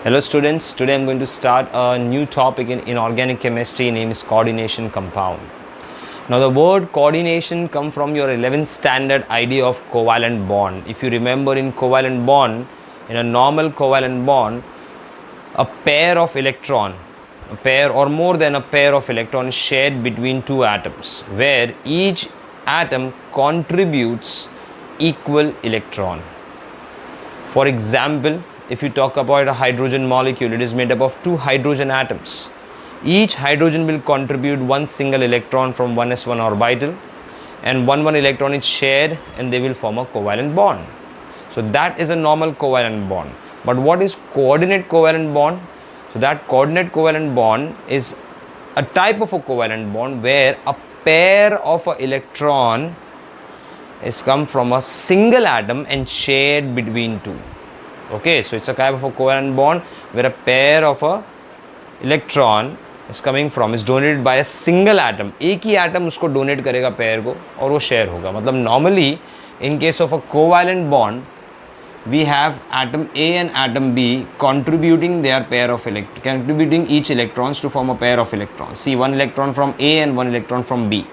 Hello students, today I'm going to start a new topic in inorganic chemistry named is coordination compound. Now the word coordination comes from your 11th standard idea of covalent bond. If you remember in covalent bond, in a normal covalent bond, a pair of electron, a pair or more than a pair of electrons shared between two atoms where each atom contributes equal electron. For example, if you talk about a hydrogen molecule, it is made up of two hydrogen atoms. Each hydrogen will contribute one single electron from 1s1 orbital, and one electron is shared and they will form a covalent bond. So that is a normal covalent bond. But what is coordinate covalent bond? So that coordinate covalent bond is a type of a covalent bond where a pair of an electron is come from a single atom and shared between two. Okay, so it's a type of a covalent bond where a pair of a electron is donated by a single atom. एक ही atom उसको donate करेगा pair को और वो share होगा. मतलब normally in case of a covalent bond we have atom A and atom B contributing their pair of contributing each electrons to form a pair of electrons. See, one electron from A and one electron from B.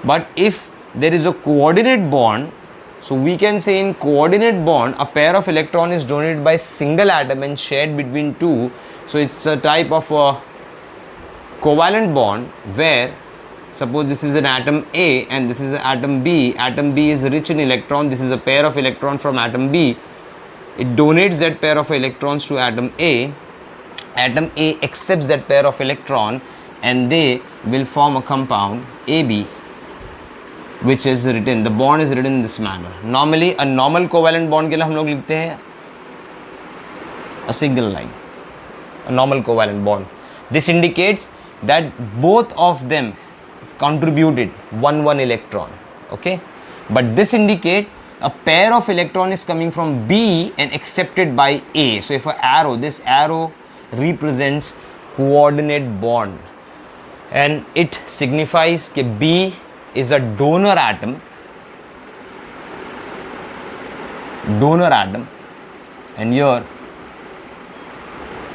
But if there is a coordinate bond, so we can say in coordinate bond a pair of electron is donated by single atom and shared between two. So it's a type of a covalent bond where suppose this is an atom A and this is an atom B. Atom B is rich in electron. This is a pair of electron from atom B. It donates that pair of electrons to atom A. Atom A accepts that pair of electron and they will form a compound AB, which is written, the bond is written in this manner. Normally a normal covalent bond के लिए हम लोग लिखते हैं a single line, a normal covalent bond. This indicates that both of them contributed one electron. Okay, but this indicate a pair of electron is coming from B and accepted by A. So if a arrow, this arrow represents coordinate bond and it signifies that B is a donor atom, and your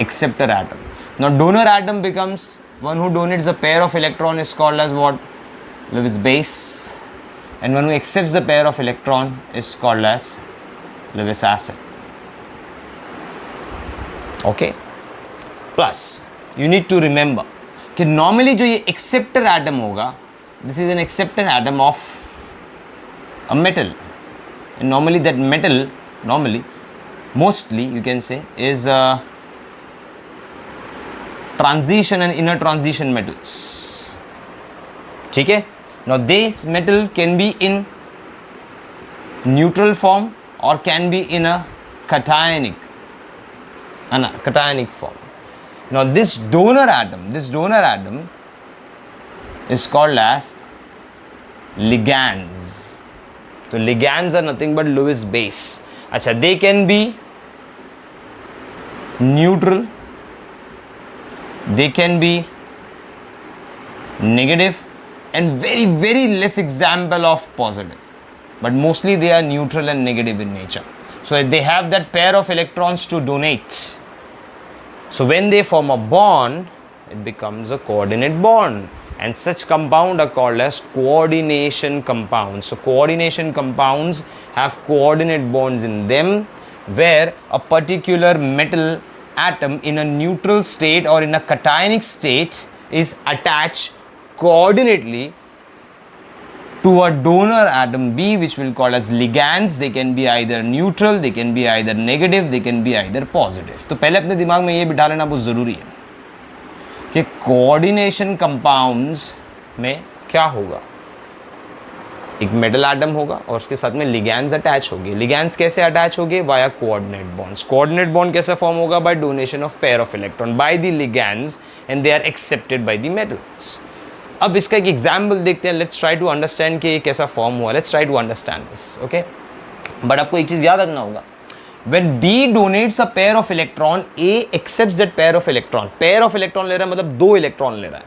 acceptor atom. Now donor atom becomes one who donates a pair of electron is called as what? Lewis base, and one who accepts the pair of electron is called as Lewis acid. Okay, plus you need to remember कि normally जो ये acceptor atom होगा, this is an acceptor atom of a metal, and normally that metal, mostly you can say is a transition and inner transition metals. ठीक है? Now this metal can be in neutral form or can be in a cationic form. Now this donor atom is called as ligands. So ligands are nothing but Lewis base. Acha, they can be neutral, they can be negative, and very less example of positive, but mostly they are neutral and negative in nature. So they have that pair of electrons to donate. So when they form a bond, it becomes a coordinate bond. And such compounds are called as coordination compounds. So coordination compounds have coordinate bonds in them where a particular metal atom in a neutral state or in a cationic state is attached coordinately to a donor atom B, which will call as ligands. They can be either neutral, they can be either negative, they can be either positive. तो पहले अपने दिमाग में ये बिठा लेना बहुत ज़रूरी है कि कोऑर्डिनेशन कंपाउंड्स में क्या होगा. एक मेटल एटम होगा और उसके साथ में लिगैंड्स अटैच होंगे. लिगैंड्स कैसे अटैच होंगे? Via coordinate bonds. Coordinate bond कैसे फॉर्म होगा? By donation of pair of electron by the ligands and they are accepted by the metals. अब इसका एक एग्जाम्पल देखते हैं. लेट्स ट्राई टू अंडरस्टैंड कि ये कैसा फॉर्म हुआ. Let's try to understand this. Okay, but आपको एक चीज़ याद रखना होगा. When B donates a pair of electron, A accepts that pair of electron. Pair of electron ले रहा है मतलब दो इलेक्ट्रॉन ले रहा है.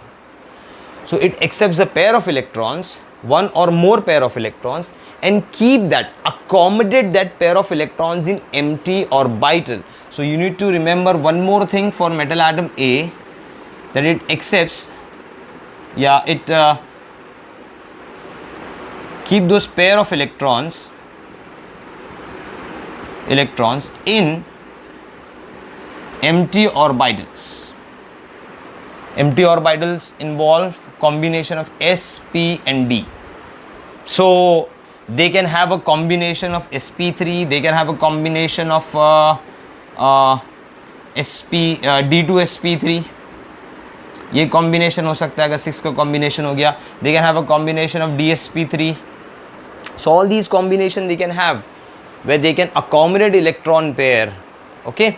So it accepts a pair of electrons one or more pair of electrons and keep that, accommodate that pair of electrons in empty orbital. So you need to remember one more thing for metal atom A, that it accepts, keep those pair of electrons in empty orbitals. Empty orbitals involve combination of s, p and d. So they can have a combination of sp3, they can have a combination of d2 sp3, ये combination हो सकता है. अगर 6 का combination हो गया, they can have a combination of dsp3. So all these combination they can have where they can accommodate electron pair, okay,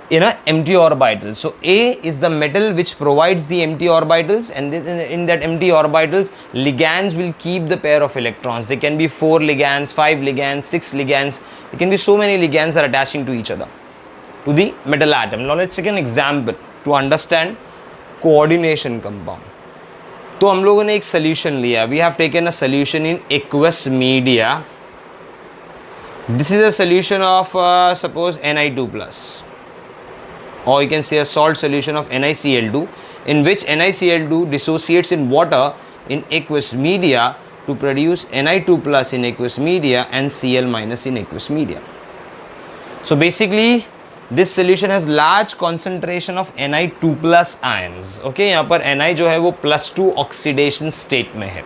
in a empty orbital. So A is the metal which provides the empty orbitals, and in that empty orbitals ligands will keep the pair of electrons. There can be 4 ligands, 5 ligands, 6 ligands. There can be so many ligands that are attaching to each other to the metal atom. Now let's take an example to understand coordination compound. तो हम लोगों ने एक solution लिया. We have taken a solution in aqueous media. This is a solution of suppose Ni2 plus, or you can say a salt solution of NiCl2, in which NiCl2 dissociates in water in aqueous media to produce Ni2 plus in aqueous media and Cl minus in aqueous media. So basically this solution has large concentration of Ni2 plus ions. Okay, यहाँ पर Ni जो है वो +2 oxidation state में है.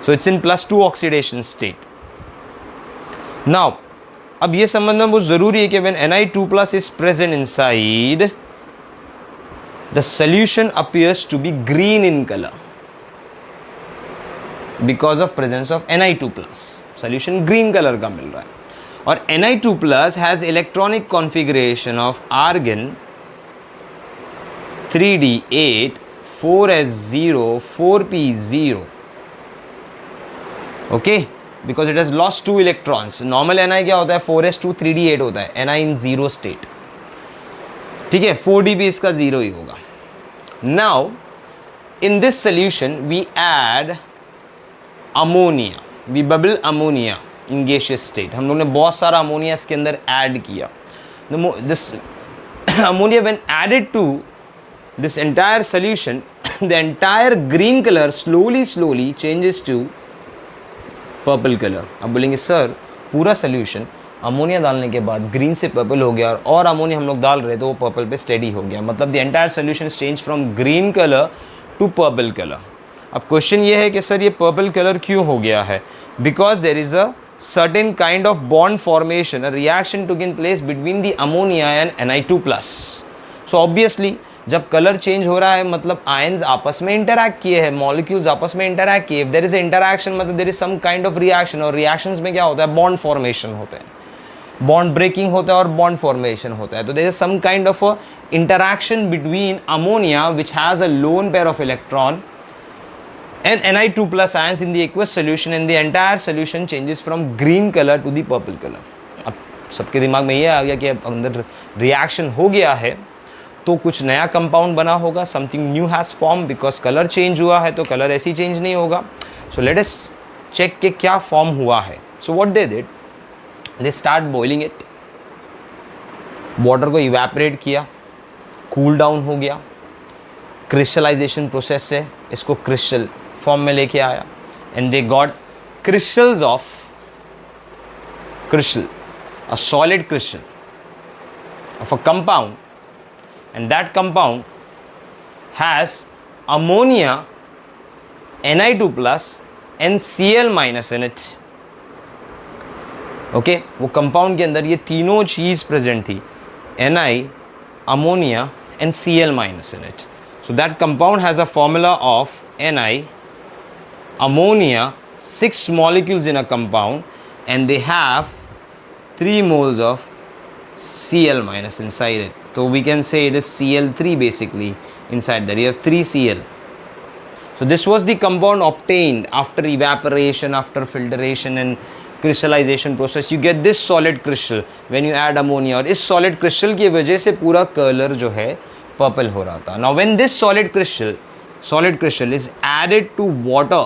So it's in +2 oxidation state. Now, अब ये समझना बहुत ज़रूरी है कि when Ni2 plus is present inside, the solution appears to be green in color because of presence of Ni2 plus. Solution green color का मिल रहा है. और Ni2 plus has electronic configuration of argon 3d8, 4s0, 4p0. Okay, because it has lost 2 electrons. Normal Ni क्या होता है? 4s2 3d8 होता है. Ni in 0 state. ठीक है, 4d भी इसका 0 ही होगा. Now in this solution we add ammonia. We bubble ammonia in gaseous state. हम लोग ने बहुत सारा अमोनिया इसके अंदर ऐड किया. This ammonia when added to this entire solution, the entire green color slowly changes to purple colour. अब बोलेंगे सर पूरा सोल्यूशन अमोनिया डालने के बाद ग्रीन से पर्पल हो गया और अमोनिया हम लोग डाल रहे तो वो पर्पल पे स्टेडी हो गया, मतलब the entire solution change from green colour to purple colour. अब क्वेश्चन ये है कि सर ये पर्पल कलर क्यों हो गया है? Because there is a certain kind of bond formation, a reaction took in place between the ammonia and Ni2 plus. So obviously जब कलर चेंज हो रहा है मतलब आयंस आपस में इंटरैक्ट किए हैं, मॉलिक्यूल्स आपस में इंटरैक्ट किए. देयर इज इंटरैक्शन मतलब there is some kind of reaction, और रिएक्शंस में क्या होता है? बॉन्ड फॉर्मेशन होते हैं, बॉन्ड ब्रेकिंग होता है और बॉन्ड फॉर्मेशन होता है. तो there is some kind of interaction between ammonia which has a lone pair of electron and Ni2 plus ions in the aqueous solution, and the entire solution changes from green color to the purple color. अब सबके दिमाग में ये आ गया कि अब अंदर reaction हो गया है तो कुछ नया कंपाउंड बना होगा, something new has form, because colour change हुआ है तो कलर ऐसे ही चेंज नहीं होगा. सो लेट अस चेक कि क्या फॉर्म हुआ है. So what they did, they start boiling it, water को इवेपोरेट किया, कूल डाउन हो गया, क्रिस्टलाइजेशन प्रोसेस से इसको क्रिस्टल फॉर्म में लेके आया, and they got crystals of crystal, a solid crystal of a compound, and that compound has ammonia, Ni2 plus and Cl minus in it. Okay, वो compound के अंदर ये तीनों चीज़ प्रेजेंट थी, Ni, ammonia and Cl minus in it. So that compound has a formula of Ni, ammonia, 6 molecules in a compound, and they have 3 moles of Cl minus inside it. So we can say it is Cl3 basically inside that. You have 3 Cl. So this was the compound obtained after evaporation, after filtration and crystallization process. You get this solid crystal when you add ammonia. और इस solid crystal की वजह से पूरा color जो है purple हो रहा था. Now when this solid crystal is added to water,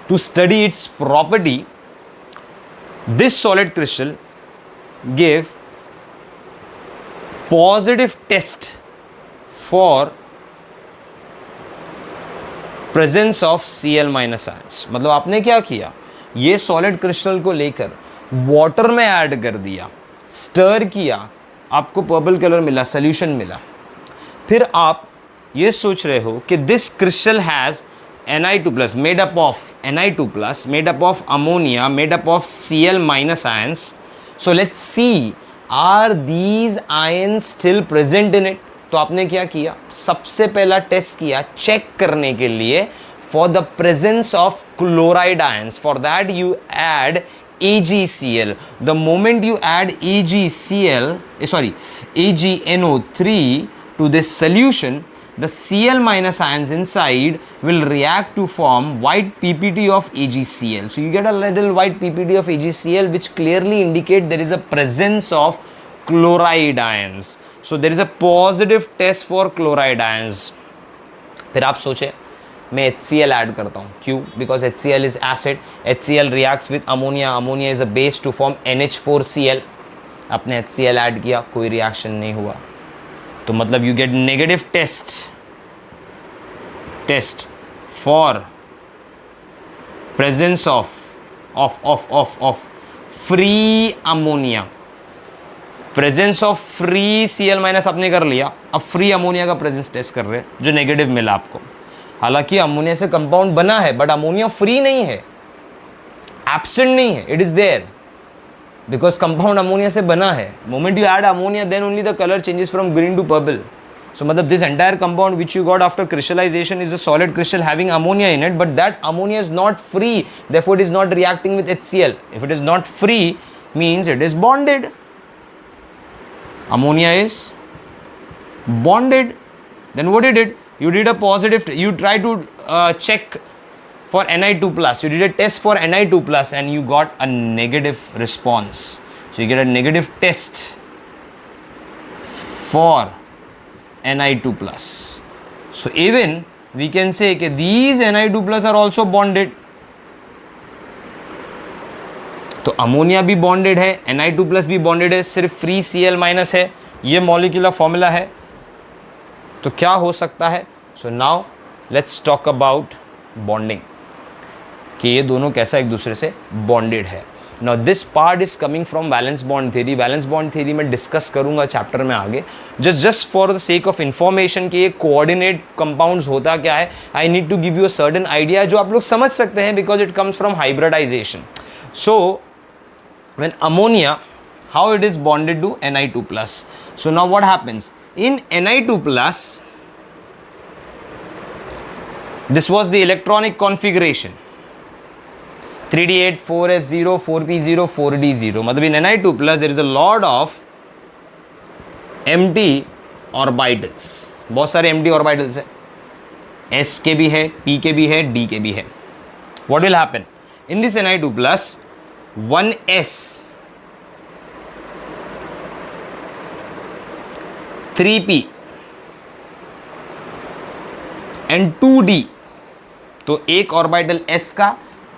To study its property, this solid crystal gave positive test for presence of Cl minus ions. मतलब आपने क्या किया, ये सॉलिड क्रिस्टल को लेकर वाटर में ऐड कर दिया, स्टर किया, आपको पर्पल कलर मिला, सोल्यूशन मिला. फिर आप ये सोच रहे हो कि this crystal has Ni2 plus made up of Ni2 plus made up of ammonia made up of Cl minus ions. So let's see, are these ions still present in it? तो आपने क्या किया, सबसे पहला टेस्ट किया check करने के लिए for the presence of chloride ions. For that you add AgCl. The moment you add AgNO3 to this solution, the Cl minus ions inside will react to form white PPT of AgCl. So you get a little white PPT of AgCl which clearly indicate there is a presence of chloride ions. So there is a positive test for chloride ions. फिर आप सोचे मैं HCl add करता हूँ, क्यों? Because HCl is acid, HCl reacts with ammonia, ammonia is a base to form NH4Cl. आपने HCl add किया, कोई रिएक्शन नहीं हुआ, तो मतलब you get negative test for presence of free ammonia. Presence of free Cl minus आपने कर लिया, अब फ्री अमोनिया का प्रेजेंस टेस्ट कर रहे हैं जो नेगेटिव मिला आपको. हालांकि अमोनिया से कंपाउंड बना है बट अमोनिया फ्री नहीं है, एब्सेंट नहीं है, it is there because compound ammonia से बना है. Moment you add ammonia then only the colour changes from green to purple. So matlab this entire compound which you got after crystallization is a solid crystal having ammonia in it, but that ammonia is not free, therefore it is not reacting with HCl. If it is not free means it is bonded. Ammonia is bonded. Then what you did? You did a positive, you try to check for Ni2 plus. You did a test for Ni2 plus and you got a negative response. So you get a negative test for Ni2 plus. So even we can say that these Ni2 plus are also bonded. तो ammonia भी bonded है, Ni2 plus भी bonded है, सिर्फ free Cl minus है. ये molecular formula है. तो क्या हो सकता है? So now let's talk about bonding, कि ये दोनों कैसा एक दूसरे से बॉन्डेड है. Now this part is coming from valence bond theory. Valence bond theory में डिस्कस करूंगा चैप्टर में आगे. Just for the sake of information कि ये कोऑर्डिनेट कंपाउंड्स होता क्या है, I need to give you a certain idea जो आप लोग समझ सकते हैं because it comes from hybridization. So when ammonia, how it is bonded to Ni2 plus. So now what happens in Ni2 plus, this was the electronic configuration 3d8 4s0 4p0 4d0. मतलब in Ni2 plus there is a lot of empty orbitals, बहुत सारे empty orbitals है, s के भी है, p के भी है, d के भी है. What will happen in this Ni2 plus? 1s 3p and 2d. तो एक ऑर्बिटल s का,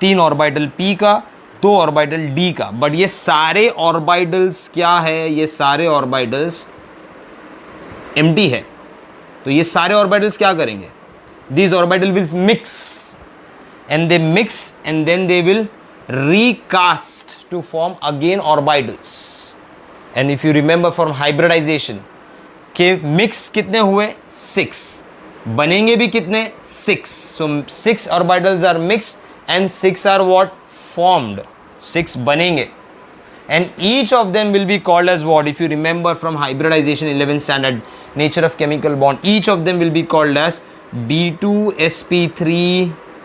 3 ऑर्बिटल p का, 2 ऑर्बिटल d का. बट ये सारे ऑर्बिटल्स क्या है? ये सारे ऑर्बिटल्स एम्प्टी है. तो ये सारे ऑर्बिटल्स क्या करेंगे? These orbital will mix and they mix and then they will recast to form again orbitals. And if you remember from hybridization के mix कितने हुए? 6. बनेंगे भी कितने? 6. So 6 orbitals are mixed and 6 are what? Formed. 6 बनेंगे. And each of them will be called as what? If you remember from hybridization 11th standard, nature of chemical bond, each of them will be called as D2sp3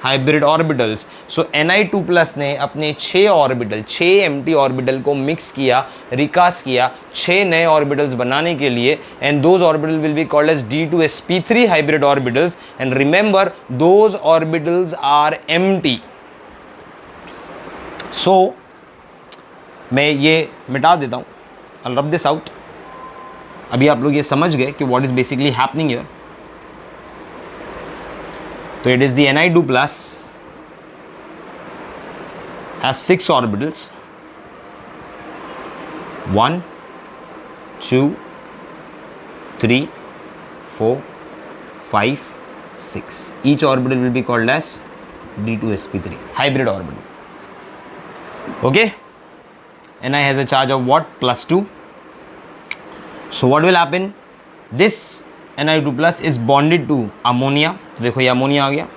hybrid orbitals. So Ni2 plus ने अपने 6 orbital, 6 empty orbital को mix किया, recast किया 6 नए orbitals बनाने के लिए. And those orbital will be called as D2sp3 hybrid orbitals. And remember those orbitals are empty. So मैं ये मिटा देता हूँ, I'll rub this out. अभी आप लोग ये समझ गए कि what is basically happening here. तो it is the Ni2 plus has 6 orbitals. 1, 2, 3, 4, 5, 6. Each orbital will be called as D2sp3, hybrid orbital. Okay? Ni has a charge of what? +2. So what will happen? This Ni2 plus is bonded to ammonia. तो देखो ये ammonia आ गया,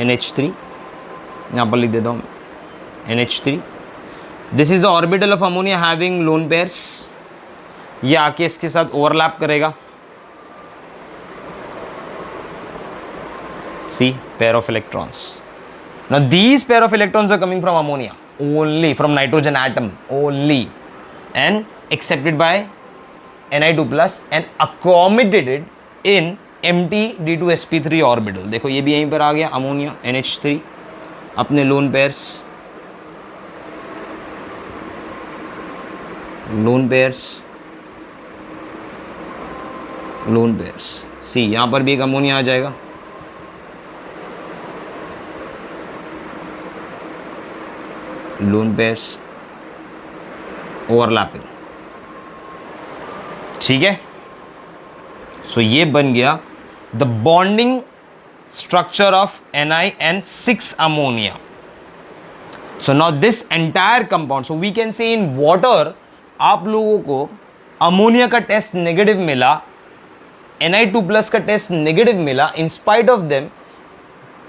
NH3, यहाँ पर लिख देता हूँ NH3. This is the orbital of ammonia having lone pairs. ये आके इसके साथ ओवरलैप करेगा. See pair of electrons. Now these pair of electrons are coming from ammonia only, from nitrogen atom only, and accepted by Ni2 plus and accommodated in empty D2sp3 orbital. देखो ये भी यहीं पर आ गया अमोनिया NH3 अपने lone pairs सी. यहाँ पर भी एक अमोनिया आ जाएगा. Lone pairs overlapping. ठीक है. सो ये बन गया the bonding structure of Ni and 6 ammonia. So now this entire compound, so we can say in water, आप लोगों को अमोनिया का टेस्ट नेगेटिव मिला, Ni2 plus का टेस्ट नेगेटिव मिला. in spite of them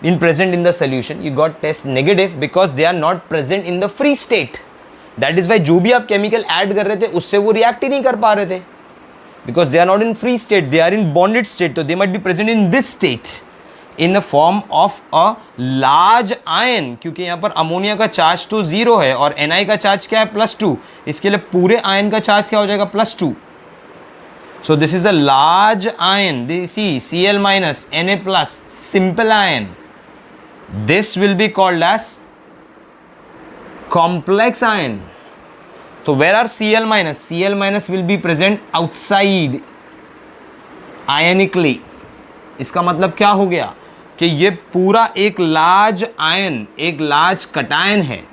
in present in the solution you got test negative because they are not present in the free state. that is why जो भी आप chemical add कर रहे थे उससे वो रिएक्ट ही नहीं कर पा रहे थे, because they are not in free state, they are in bonded state. so they might be present in this state in the form of a large ion. क्योंकि यहाँ पर अमोनिया का चार्ज तो 0 है और Ni का चार्ज क्या है? +2. इसके लिए पूरे आयन का चार्ज क्या हो जाएगा? +2. so this is a large ion. see Cl minus Na plus simple ion. this will be called as complex ion. so where are Cl minus? Cl minus will be present outside ionically. इसका मतलब क्या हो गया कि ये पूरा एक large ion, एक लार्ज कटायन है.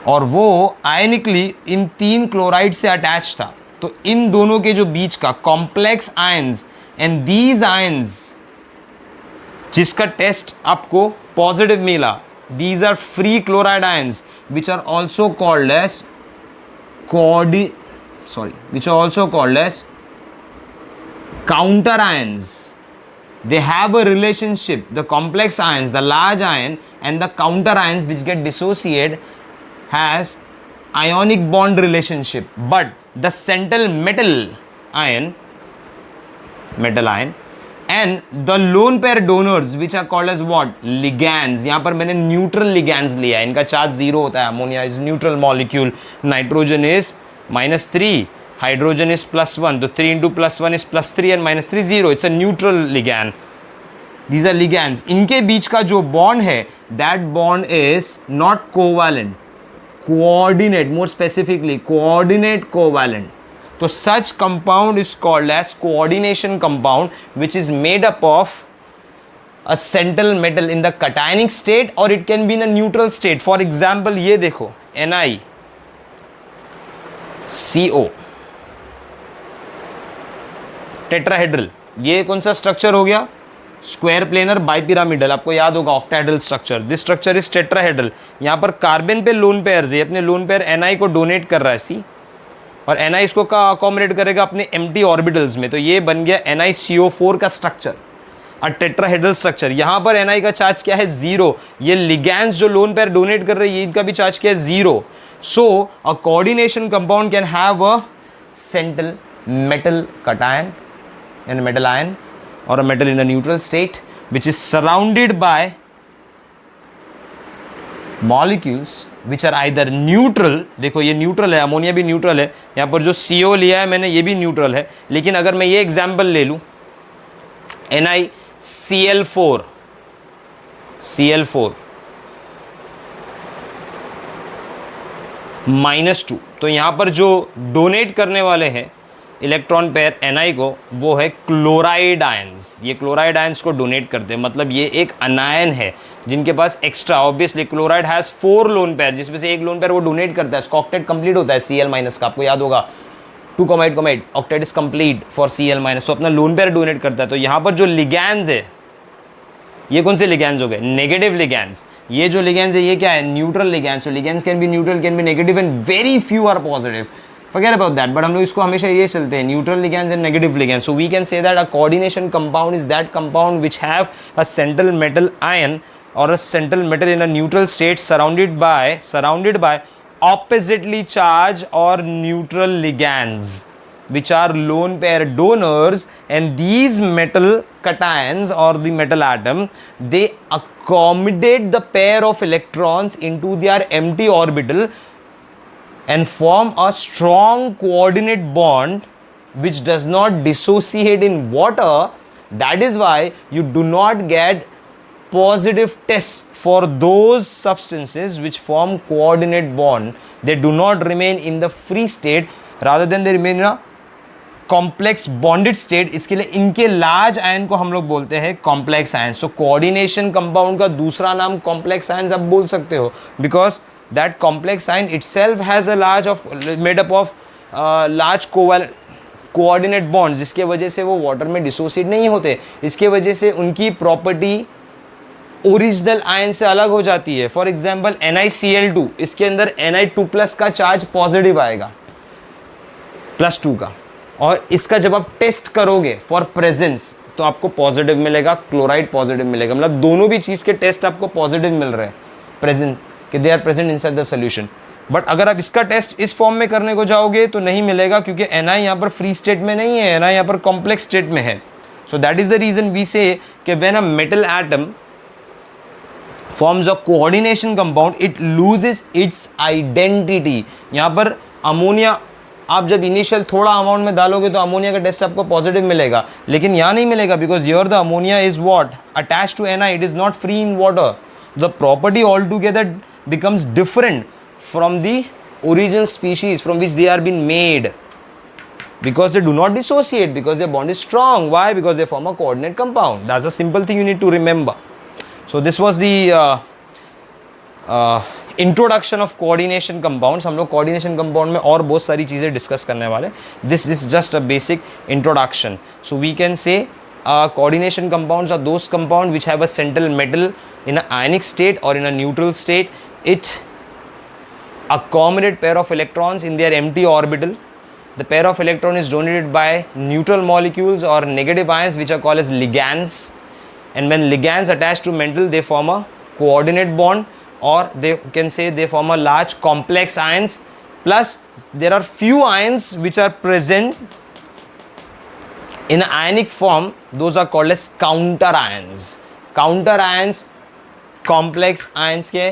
और वो आयनिकली इन 3 क्लोराइड से अटैच था. तो इन दोनों के जो बीच का complex ions and these ions जिसका टेस्ट आपको पॉजिटिव मिला, these are free chloride ions which are also called as counter ions. they have a relationship, the complex ions, the large ion and the counter ions which get dissociated has ionic bond relationship. but the central metal ion and the lone pair donors which are called as what? ligands. यहाँ पर मैंने neutral ligands लिया है, इनका charge 0 होता है. Ammonia is neutral molecule, nitrogen is -3, hydrogen is +1. तो 3 into +1 is +3 and -3 0. it's a neutral ligand. these are ligands. इनके बीच का जो bond है that bond is not covalent, coordinate, more specifically coordinate covalent. So such compound is called as coordination compound, which is made up of a central metal in the cationic state or it can be in a neutral state. For example, ये देखो NiCO tetrahedral. ये कौन सा structure हो गया? Square planar bipyramidal. आपको याद होगा octahedral structure. This structure is tetrahedral. यहाँ पर कार्बन पे लोन पेयर्स है, अपने लोन पेयर Ni को डोनेट कर रहा है सी, और Ni इसको का अकोमोडेट करेगा अपने एम्प्टी ऑर्बिटल्स में. तो ये बन गया NiCO4 का स्ट्रक्चर, अ टेट्राहेड्रल स्ट्रक्चर. यहाँ पर Ni का चार्ज क्या है? 0. ये लिगैंड्स जो लोन पेयर डोनेट कर रहे हैं इनका भी चार्ज क्या है? 0. So a coordination compound can have a central metal cation and metal ion or a metal in a neutral state which is surrounded by molecules which are either neutral. देखो ये neutral है, ammonia भी neutral है. यहाँ पर जो CO लिया है मैंने ये भी न्यूट्रल है. लेकिन अगर मैं ये एग्जाम्पल ले लूँ NiCl4 -2, तो यहाँ पर जो डोनेट करने वाले हैं इलेक्ट्रॉन पेयर Ni को, वो है क्लोराइड आयंस। ये क्लोराइड आयंस को डोनेट करते हैं, मतलब ये एक अनायन है जिनके पास extra, obviously chloride has 4 lone pair, जिसमें से एक लोन पेयर वो डोनेट करता है। इसका ऑक्टेट कंप्लीट होता है Cl माइनस का, आपको याद होगा 2 8 8 octet is complete for Cl minus, तो अपना लोन पेयर डोनेट करता है। तो यहाँ पर जो लिगैंड्स है, ये कौन से लिगैंड्स हो गए? Negative ligands. ये जो लिगैंड्स है ये क्या है? Neutral ligands. तो ligands can be neutral, can be negative and very few are positive. Forget about that, but हम लोग इसको हमेशा ये चलते हैं, neutral ligands and negative ligands. So we can say that a coordination compound is that compound which have a central metal ion और a central metal in a neutral state surrounded by oppositely charged or neutral ligands which are lone pair donors, and these metal cations or the metal atom, they accommodate the pair of electrons into their empty orbital and form a strong coordinate bond which does not dissociate in water. That is why you do not get positive tests for those substances which form coordinate bond. They do not remain in the free state, rather than they remain in a complex bonded state. इसके लिए इनके large ion को हम लोग बोलते हैं complex ions. So coordination compound का दूसरा नाम कॉम्प्लेक्स आयंस आप बोल सकते हो, because that complex ion itself has a large of made up of large coordinate bonds, जिसके वजह से वो वाटर में डिसोसिएट नहीं होते। इसके वजह से उनकी प्रॉपर्टी ओरिजिनल आयन से अलग हो जाती है। फॉर एग्जाम्पल NiCl2, इसके अंदर Ni2+ का चार्ज पॉजिटिव आएगा, +2 का, और इसका जब आप टेस्ट करोगे फॉर प्रेजेंस तो आपको पॉजिटिव मिलेगा, क्लोराइड पॉजिटिव मिलेगा। मतलब दोनों भी चीज़ के टेस्ट आपको पॉजिटिव मिल रहे हैं, प्रेजेंट, कि they are present inside the solution. But अगर आप इसका टेस्ट इस फॉर्म में करने को जाओगे तो नहीं मिलेगा, क्योंकि Ni यहाँ पर फ्री स्टेट में नहीं है, Ni यहाँ पर कॉम्प्लेक्स स्टेट में है। So that is the reason we say कि when a metal atom forms a coordination compound, it loses its identity। यहाँ पर अमोनिया आप जब इनिशियल थोड़ा अमाउंट में डालोगे तो अमोनिया का टेस्ट आपको पॉजिटिव मिलेगा, लेकिन यहाँ नहीं मिलेगा, because your the ammonia is what attach to Ni, it is not free in water. The property all together becomes different from the original species from which they are been made, because they do not dissociate, because their bond is strong. Why? Because they form a coordinate compound. That's a simple thing you need to remember. So this was the introduction of coordination compounds. हम लोग coordination compound में और बहुत सारी चीज़ें discuss करने वाले। This is just a basic introduction. So we can say coordination compounds are those compound which have a central metal in a ionic state और in a neutral state. It accommodate pair of electrons in their empty orbital. The pair of electron is donated by neutral molecules or negative ions which are called as ligands, and when ligands attach to metal they form a coordinate bond, or they can say they form a large complex ions, plus there are few ions which are present in ionic form, those are called as counter ions. Counter ions complex ions के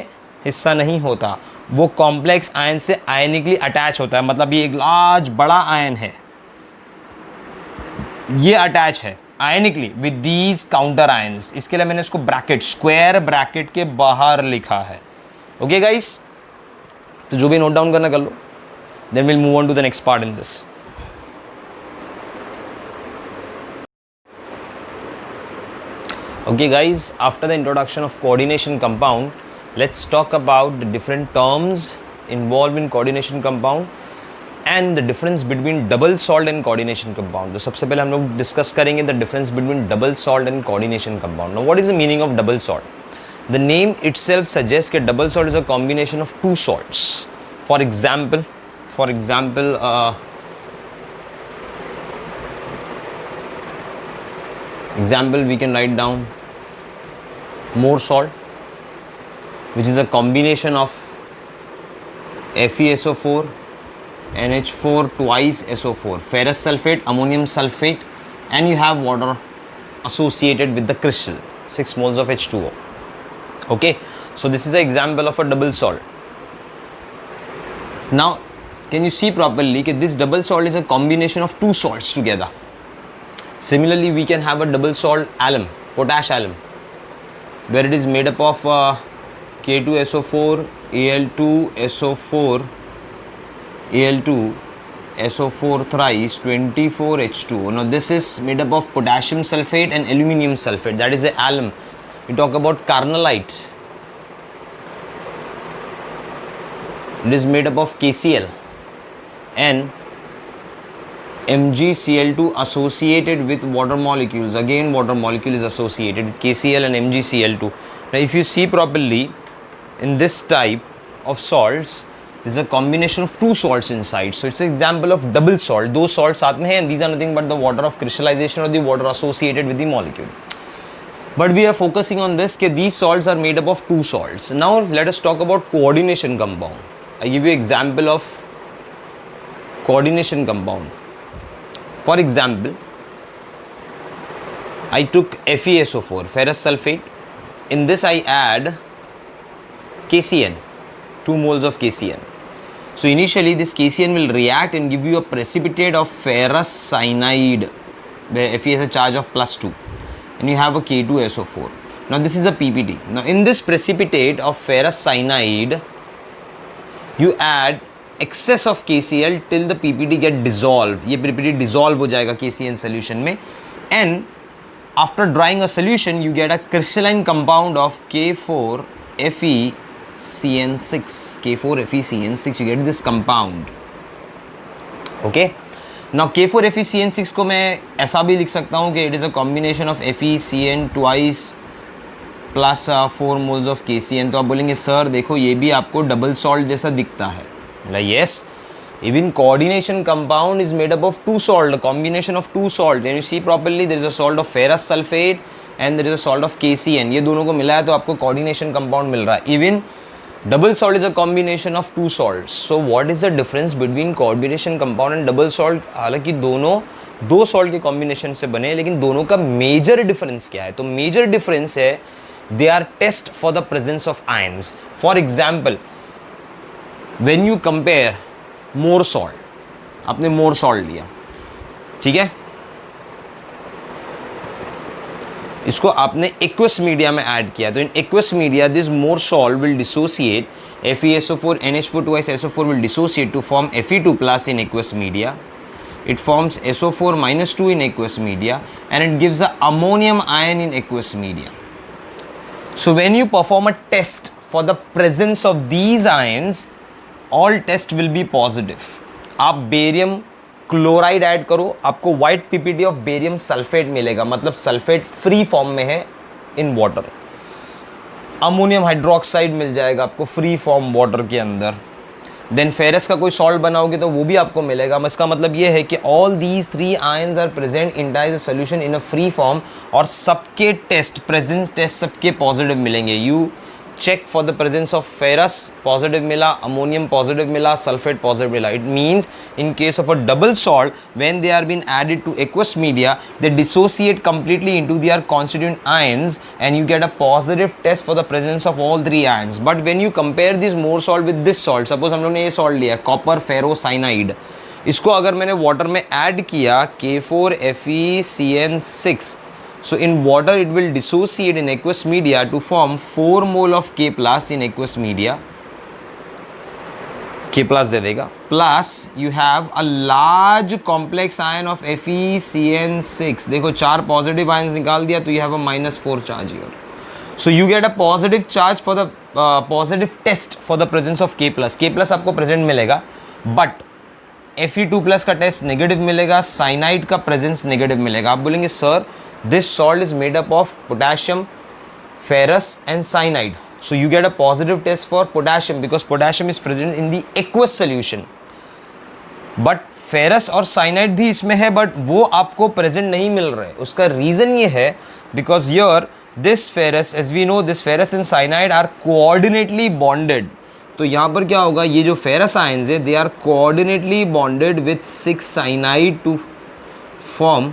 हिस्सा नहीं होता, वो complex ion से आयनिकली attach होता है। मतलब ये एक लार्ज बड़ा आयन है, ये अटैच है आयनिकली विद दीज काउंटर आयंस। इसके लिए मैंने इसको ब्रैकेट, स्क्वायर ब्रैकेट के बाहर लिखा है। ओके गाइस, तो जो भी नोट डाउन करना कर लो, then will move on to the next part in this. Okay guys, after the introduction of coordination compound, let's talk about the different terms involved in coordination compound and the difference between double salt and coordination compound. तो सबसे पहले हम लोग discuss करेंगे the difference between double salt and coordination compound. Now what is the meaning of double salt? The name itself suggests that double salt is a combination of two salts. For example, we can write down more salt, which is a combination of FeSO4, NH4 twice SO4, ferrous sulfate, ammonium sulfate, and you have water associated with the crystal, 6 moles of H2O. Okay, so this is an example of a double salt. Now, can you see properly that this double salt is a combination of two salts together. Similarly, we can have a double salt alum, potash alum, where it is made up of K2SO4, Al2SO4, Al2, SO4 thrice 24H2O. Now this is made up of potassium sulfate and aluminium sulfate, that is the alum. We talk about carnallite. It is made up of KCl and MgCl2 associated with water molecules. Again water molecule is associated with KCl and MgCl2. Now if you see properly, in this type of salts, there is a combination of two salts inside. So it's an example of double salt. Those salts साथ में हैं, and these are nothing but the water of crystallization or the water associated with the molecule. But we are focusing on this that these salts are made up of two salts. Now let us talk about coordination compound. I give you example of coordination compound. For example, I took FeSO4, ferrous sulfate. In this I add KCN, 2 moles of KCN. So initially this KCN will react and give you a precipitate of ferrous cyanide, where Fe has a charge of +2, and you have a K2SO4. Now this is a PPT. Now in this precipitate of ferrous cyanide, you add excess of KCl till the PPT get dissolved. ये PPT dissolve हो जाएगा KCN solution में, and after drying a solution you get a crystalline compound of K4FeCN6. K4FeCN6, you get this compound. Okay. Now K4FeCN6 को मैं ऐसा भी लिख सकता हूँ कि it is a combination of FeCN twice plus 4 moles of KCN. तो आप बोलेंगे सर देखो ये भी आपको डबल सॉल्ट जैसा दिखता है. Yes, even coordination compound is made up of two salt, a combination of two salt. And you see properly, there is a salt of ferrous sulfate and there is a salt of KCN. ये दोनों को मिला है तो आपको coordination compound मिल रहा है. Even double salt is a combination of two salts. So what is the difference between coordination compound and double salt? हालांकि दोनों दो salt के combination से बने, लेकिन दोनों का major difference क्या है? तो major difference है they are test for the presence of ions. For example, when you compare more salt, आपने more salt लिया, ठीक है, इसको आपने aqueous media में ऐड किया, तो in aqueous media this more salt will dissociate. FeSO4 NH4 twice SO4 will dissociate to form Fe2 plus in aqueous media. It forms SO4 minus 2 in aqueous media, and it gives a ammonium ion in aqueous media. So when you perform a test for the presence of these ions, all test will be positive. आप barium chloride add करो, आपको white PPT of barium sulphate मिलेगा, मतलब sulphate free form में है in water. Ammonium hydroxide मिल जाएगा आपको free form water के अंदर. देन फेरस का कोई सॉल्ट बनाओगे तो वो भी आपको मिलेगा. इसका मतलब ये है कि all these 3 ions are present in the solution in a free form, और सबके टेस्ट, प्रेजेंस टेस्ट सबके पॉजिटिव मिलेंगे. You check for the presence of ferrous, positive mila, ammonium positive mila, sulfate positive mila. It means in case of a double salt, when they are being added to aqueous media, they dissociate completely into their constituent ions, and you get a positive test for the presence of all 3 ions. But when you compare this more salt with this salt, suppose हम लोग ने ये salt लिया copper ferrocyanide, इसको अगर मैंने water में add किया K4FeCN6, so in water it will dissociate in aqueous media to form 4 mole of K plus in aqueous media. K plus दे देगा. Plus you have a large complex ion of FeCN6. देखो 4 positive ions निकाल दिया तो you have a -4 charge here. So you get a positive charge for the positive test for the presence of K plus. K plus आपको present मिलेगा, but Fe2 plus का test negative मिलेगा, cyanide का presence negative मिलेगा. आप बोलेंगे sir this salt is made up of potassium, ferrous and cyanide. So you get a positive test for potassium because potassium is present in the aqueous solution. But ferrous और cyanide भी इसमें है, but वो आपको present नहीं मिल रहे. उसका reason ये है because here this ferrous, as we know, this ferrous and cyanide are coordinately bonded. तो यहाँ पर क्या होगा, ये जो ferrous ions है they are coordinately bonded with 6 cyanide to form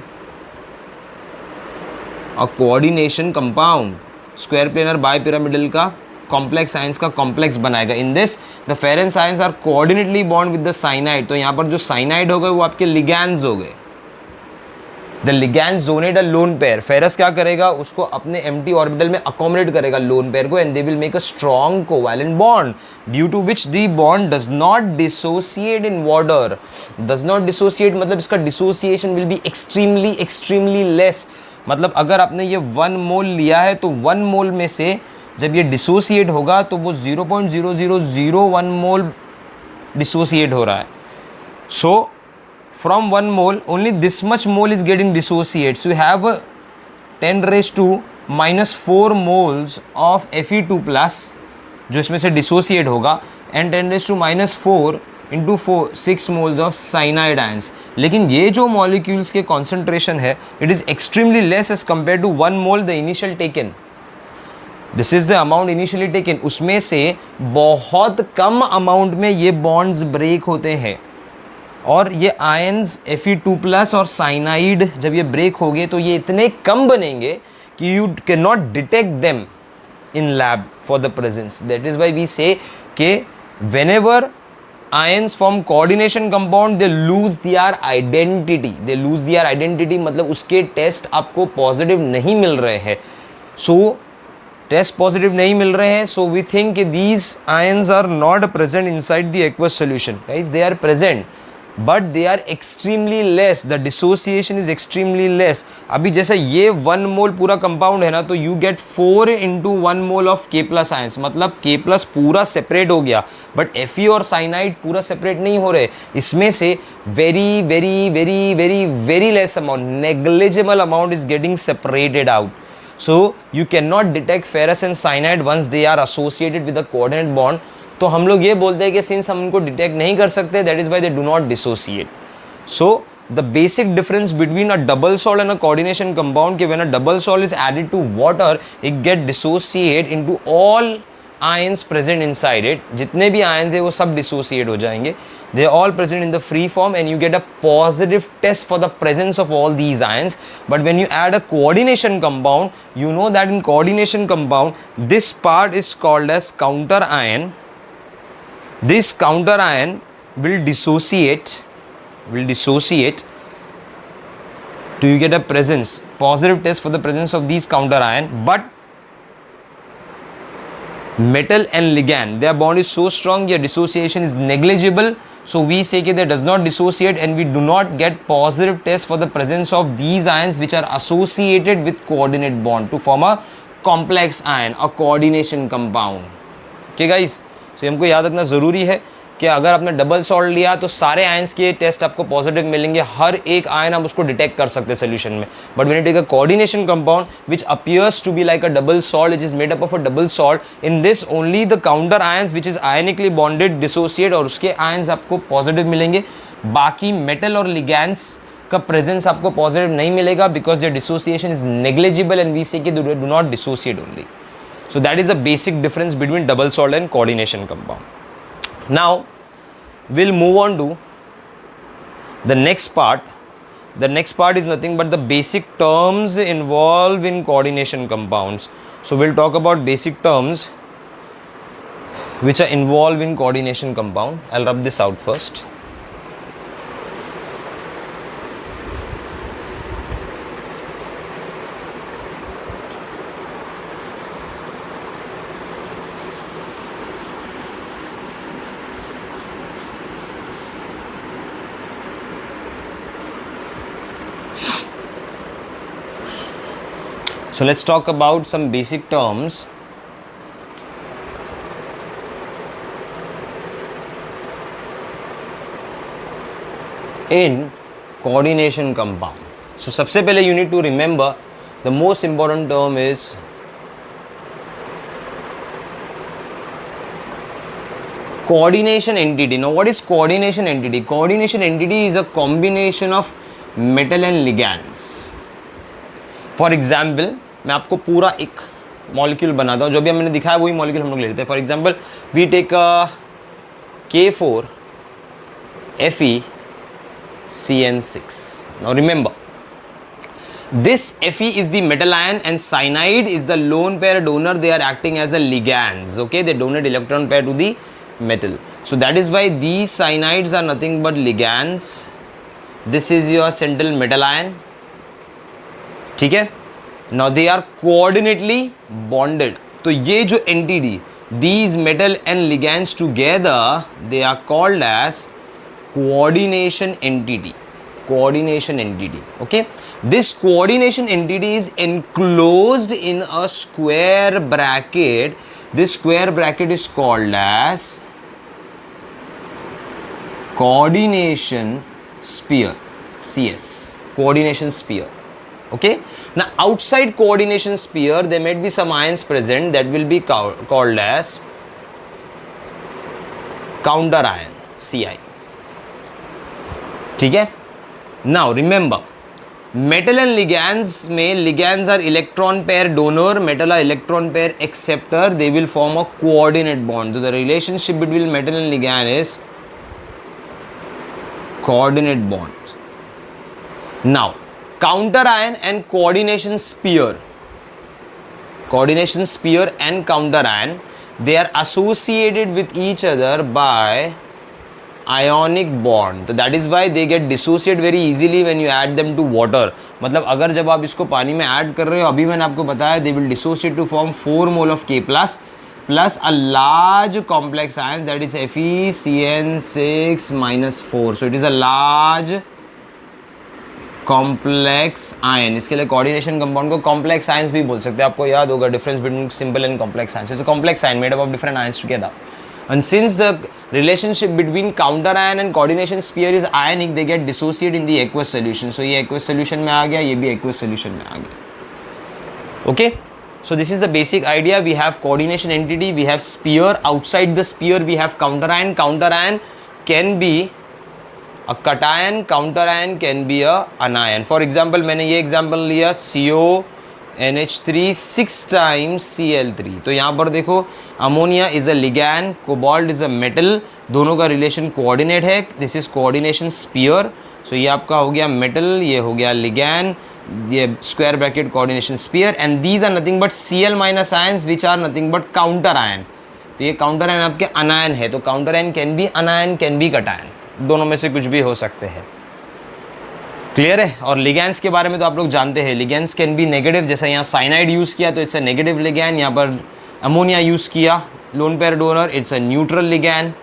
a coordination compound. Square planar bipyramidal का कॉम्प्लेक्स आयंस का कॉम्प्लेक्स बनाएगा. In this the ferrous ions are coordinately bond with the cyanide. तो यहाँ पर जो साइनाइड हो गए वो आपके लिगैंड्स हो गए. The ligands donate a lone pair, ferrous क्या करेगा, उसको अपने एम्प्टी ऑर्बिटल में अकोमोडेट करेगा लोन पेयर को, and they will make a strong covalent bond due to which the bond does not dissociate in water. Does not dissociate मतलब इसका dissociation will be extremely less. मतलब अगर आपने ये 1 मोल लिया है तो 1 मोल में से जब ये डिसोसिएट होगा तो वो 0.0001 मोल डिसोसिएट हो रहा है। सो from 1 mole only this much mole is getting dissociated, so you have 10 raised to minus 4 moles of Fe2 plus जो इसमें से dissociate होगा, and 10 raised to minus 4 into 6 moles of cyanide ions। लेकिन ये जो molecules के concentration है it is extremely less as compared to 1 mole the initial taken। This is the amount initially taken, उसमें से बहुत कम अमाउंट में ये बॉन्ड्स ब्रेक होते हैं, और ये आयंस Fe2+ और साइनाइड जब ये ब्रेक हो गए तो ये इतने कम बनेंगे कि you can not detect them in lab for the presence. That is why we say कि whenever ions form coordination compound they lose their identity, मतलब उसके टेस्ट आपको पॉजिटिव नहीं मिल रहे हैं। सो टेस्ट पॉजिटिव नहीं मिल रहे हैं, सो वी थिंक कि these ions are not present inside the aqueous solution. Guys they are present but they are extremely less, the dissociation is extremely less. अभी जैसे ये 1 मोल पूरा कंपाउंड है ना, तो you get 4 into 1 mole of K+ ions, मतलब K+ पूरा separate हो गया, बट Fe और साइनाइड पूरा सेपरेट नहीं हो रहे। इसमें से very very very very very less amount, negligible amount is getting separated out. So you can not detect ferrous and cyanide once they are associated with a coordinate bond. तो हम लोग ये बोलते हैं कि सिंस हम उनको डिटेक्ट नहीं कर सकते, that is why they do not dissociate. So the basic difference between a double salt and a coordination compound कि when a double salt is added to water it get dissociate into all ions present inside it. जितने भी ions है वो सब dissociate हो जाएंगे, they are all present in the free form, and you get a positive test for the presence of all these ions. But when you add a coordination compound, you know that in coordination compound this part is called as counter ion. This counter ion will dissociate to you get a presence, positive test for the presence of these counter ion. But metal and ligand, their bond is so strong, their dissociation is negligible. So we say that they does not dissociate, and we do not get positive test for the presence of these ions which are associated with coordinate bond to form a complex ion, a coordination compound. Okay guys, so हमको याद रखना ज़रूरी है कि अगर आपने double salt लिया तो सारे आयंस के टेस्ट आपको पॉजिटिव मिलेंगे, हर एक आयन हम उसको डिटेक्ट कर सकते हैं सोल्यूशन में। But when you take a coordination compound which appears to be like a double salt, it is made up of a double salt, in this only the counter ions which is ionically bonded dissociate, और उसके ions आपको positive मिलेंगे। बाकी metal और ligands का presence आपको positive नहीं मिलेगा because your dissociation is negligible, and we say do not dissociate only. So that is a basic difference between double salt and coordination compound. Now we'll move on to the next part. The next part is nothing but the basic terms involved in coordination compounds. So we'll talk about basic terms which are involved in coordination compound. I'll rub this out first. So let's talk about some basic terms. In coordination compound. So सबसे पहले you need to remember the most important term is coordination entity. Now what is coordination entity? Coordination entity is a combination of metal and ligands. For example, मैं आपको पूरा एक molecule बनाता हूँ, जो भी मैंने दिखाया वही मॉलिक्यूल हम लोग ले लेते हैं। For example we take K4 FeCN6. Now remember, this Fe is the metal ion and cyanide is the lone pair donor. They are acting as a ligands. Okay, they donate electron pair to the metal. So that is why these cyanides are nothing but ligands. This is your central metal ion. ठीक है. Now they are coordinately bonded. तो ये जो entity, these metal and ligands together, they are called as coordination entity. Coordination entity. Okay, this coordination entity is enclosed in a square bracket. This square bracket is called as coordination sphere, CS, coordination sphere. Okay, now outside coordination sphere there might be some ions present that will be called as counter ion, Ci. ठीक है. Now remember, metal and ligands में ligands are electron pair donor, metal are electron pair acceptor. They will form a coordinate bond. So the relationship between metal and ligand is coordinate bonds. Now counter ion and coordination sphere and counter ion, they are associated with each other by ionic bond. So that is why they get dissociate very easily when you add them to water. मतलब अगर जब आप इसको पानी में add कर रहे हो, अभी मैंने आपको बताया, they will dissociate to form 4 mole of K plus a large complex ions, that is FeCN6 minus 4. So it is a large complex ion. इसके लिए कोऑर्डिनेशन कंपाउंड को कॉम्प्लेक्स आयंस भी बोल सकते हैं. आपको याद होगा difference between simple and complex ions. It's a complex ion made up of different ions together. And since the relationship between counter ion and coordination sphere is ionic, they get dissociate in the aqueous solution. So ये aqueous solution में आ गया, ये भी aqueous solution में आ गया. Okay, so this is the basic idea. We have coordination entity, we have sphere. Outside the sphere we have counter ion. Counter ion can be a cation, counter ion can be a anion. For example, मैंने ये example लिया CONH3 6 times Cl3. तो यहाँ पर देखो, ammonia is a ligand, cobalt is a metal, दोनों का relation coordinate है. This is coordination sphere. So ये आपका हो गया metal, ये हो गया ligand, ये square bracket coordination sphere, and these are nothing but Cl minus ions which are nothing but counter ion. तो ये counter ion आपके anion है. तो counter ion can be anion, can be cation. दोनों में से कुछ भी हो सकते हैं. क्लियर है. और लिगैंड्स के बारे में तो आप लोग जानते हैं, लिगैंड्स कैन बी नेगेटिव. जैसे यहाँ साइनाइड यूज़ किया तो इट्स अ नेगेटिव लिगैंड. यहाँ पर अमोनिया यूज़ किया, loan pair donor, it's a neutral ligand.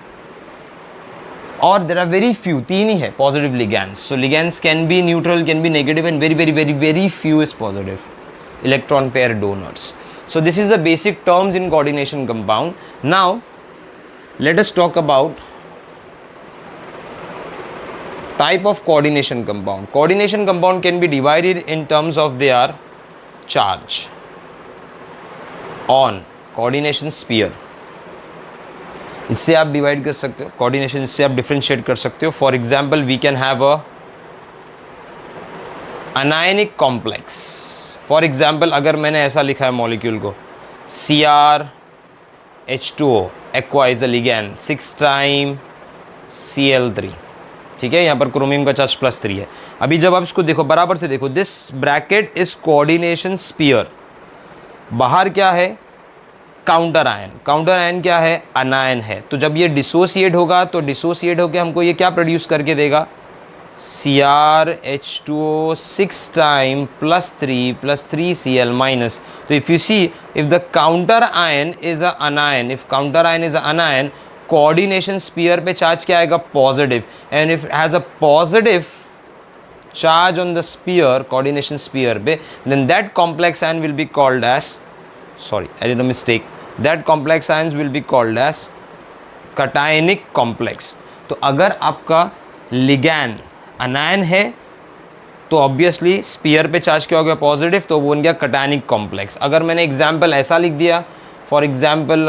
और देर आर वेरी फ्यू, 3 ही है positive ligands. So ligands can be neutral, can be negative, and very very very very few is positive electron pair donors. So this is the basic terms in coordination compound. Now let us talk about type of coordination compound. Coordination compound can be divided in terms of their charge on coordination sphere. इससे आप divide कर सकते हो coordination, इससे आप differentiate कर सकते हो. For example we can have a anionic complex. For example अगर मैंने ऐसा लिखा है मॉलिक्यूल को CrH2O, aqua is a ligand, 6 time Cl3. ठीक है, यहाँ पर क्रोमियम का चार्ज +3 है. अभी जब आप इसको देखो, बराबर से देखो, this bracket is coordination sphere. बाहर क्या है? Counter ion. काउंटर आयन क्या है? अनायन है. तो जब ये डिसोसिएट होगा तो डिसोसिएट होकर हमको ये क्या प्रोड्यूस करके देगा? CrH2O 6 time +3 Cl minus. तो if you see, if the counter ion is a anion, if counter ion is a anion, coordination sphere पे चार्ज क्या आएगा? Positive. And if it has a positive charge on the sphere, coordination sphere पे, then that complex ion will be called as, sorry I did a mistake, that complex ions will be called as cationic complex. तो अगर आपका ligand अनायन है तो obviously sphere पे charge क्या हो गया? पॉजिटिव. तो वो बन गया cationic complex. अगर मैंने एग्जाम्पल ऐसा लिख दिया, फॉर एग्जाम्पल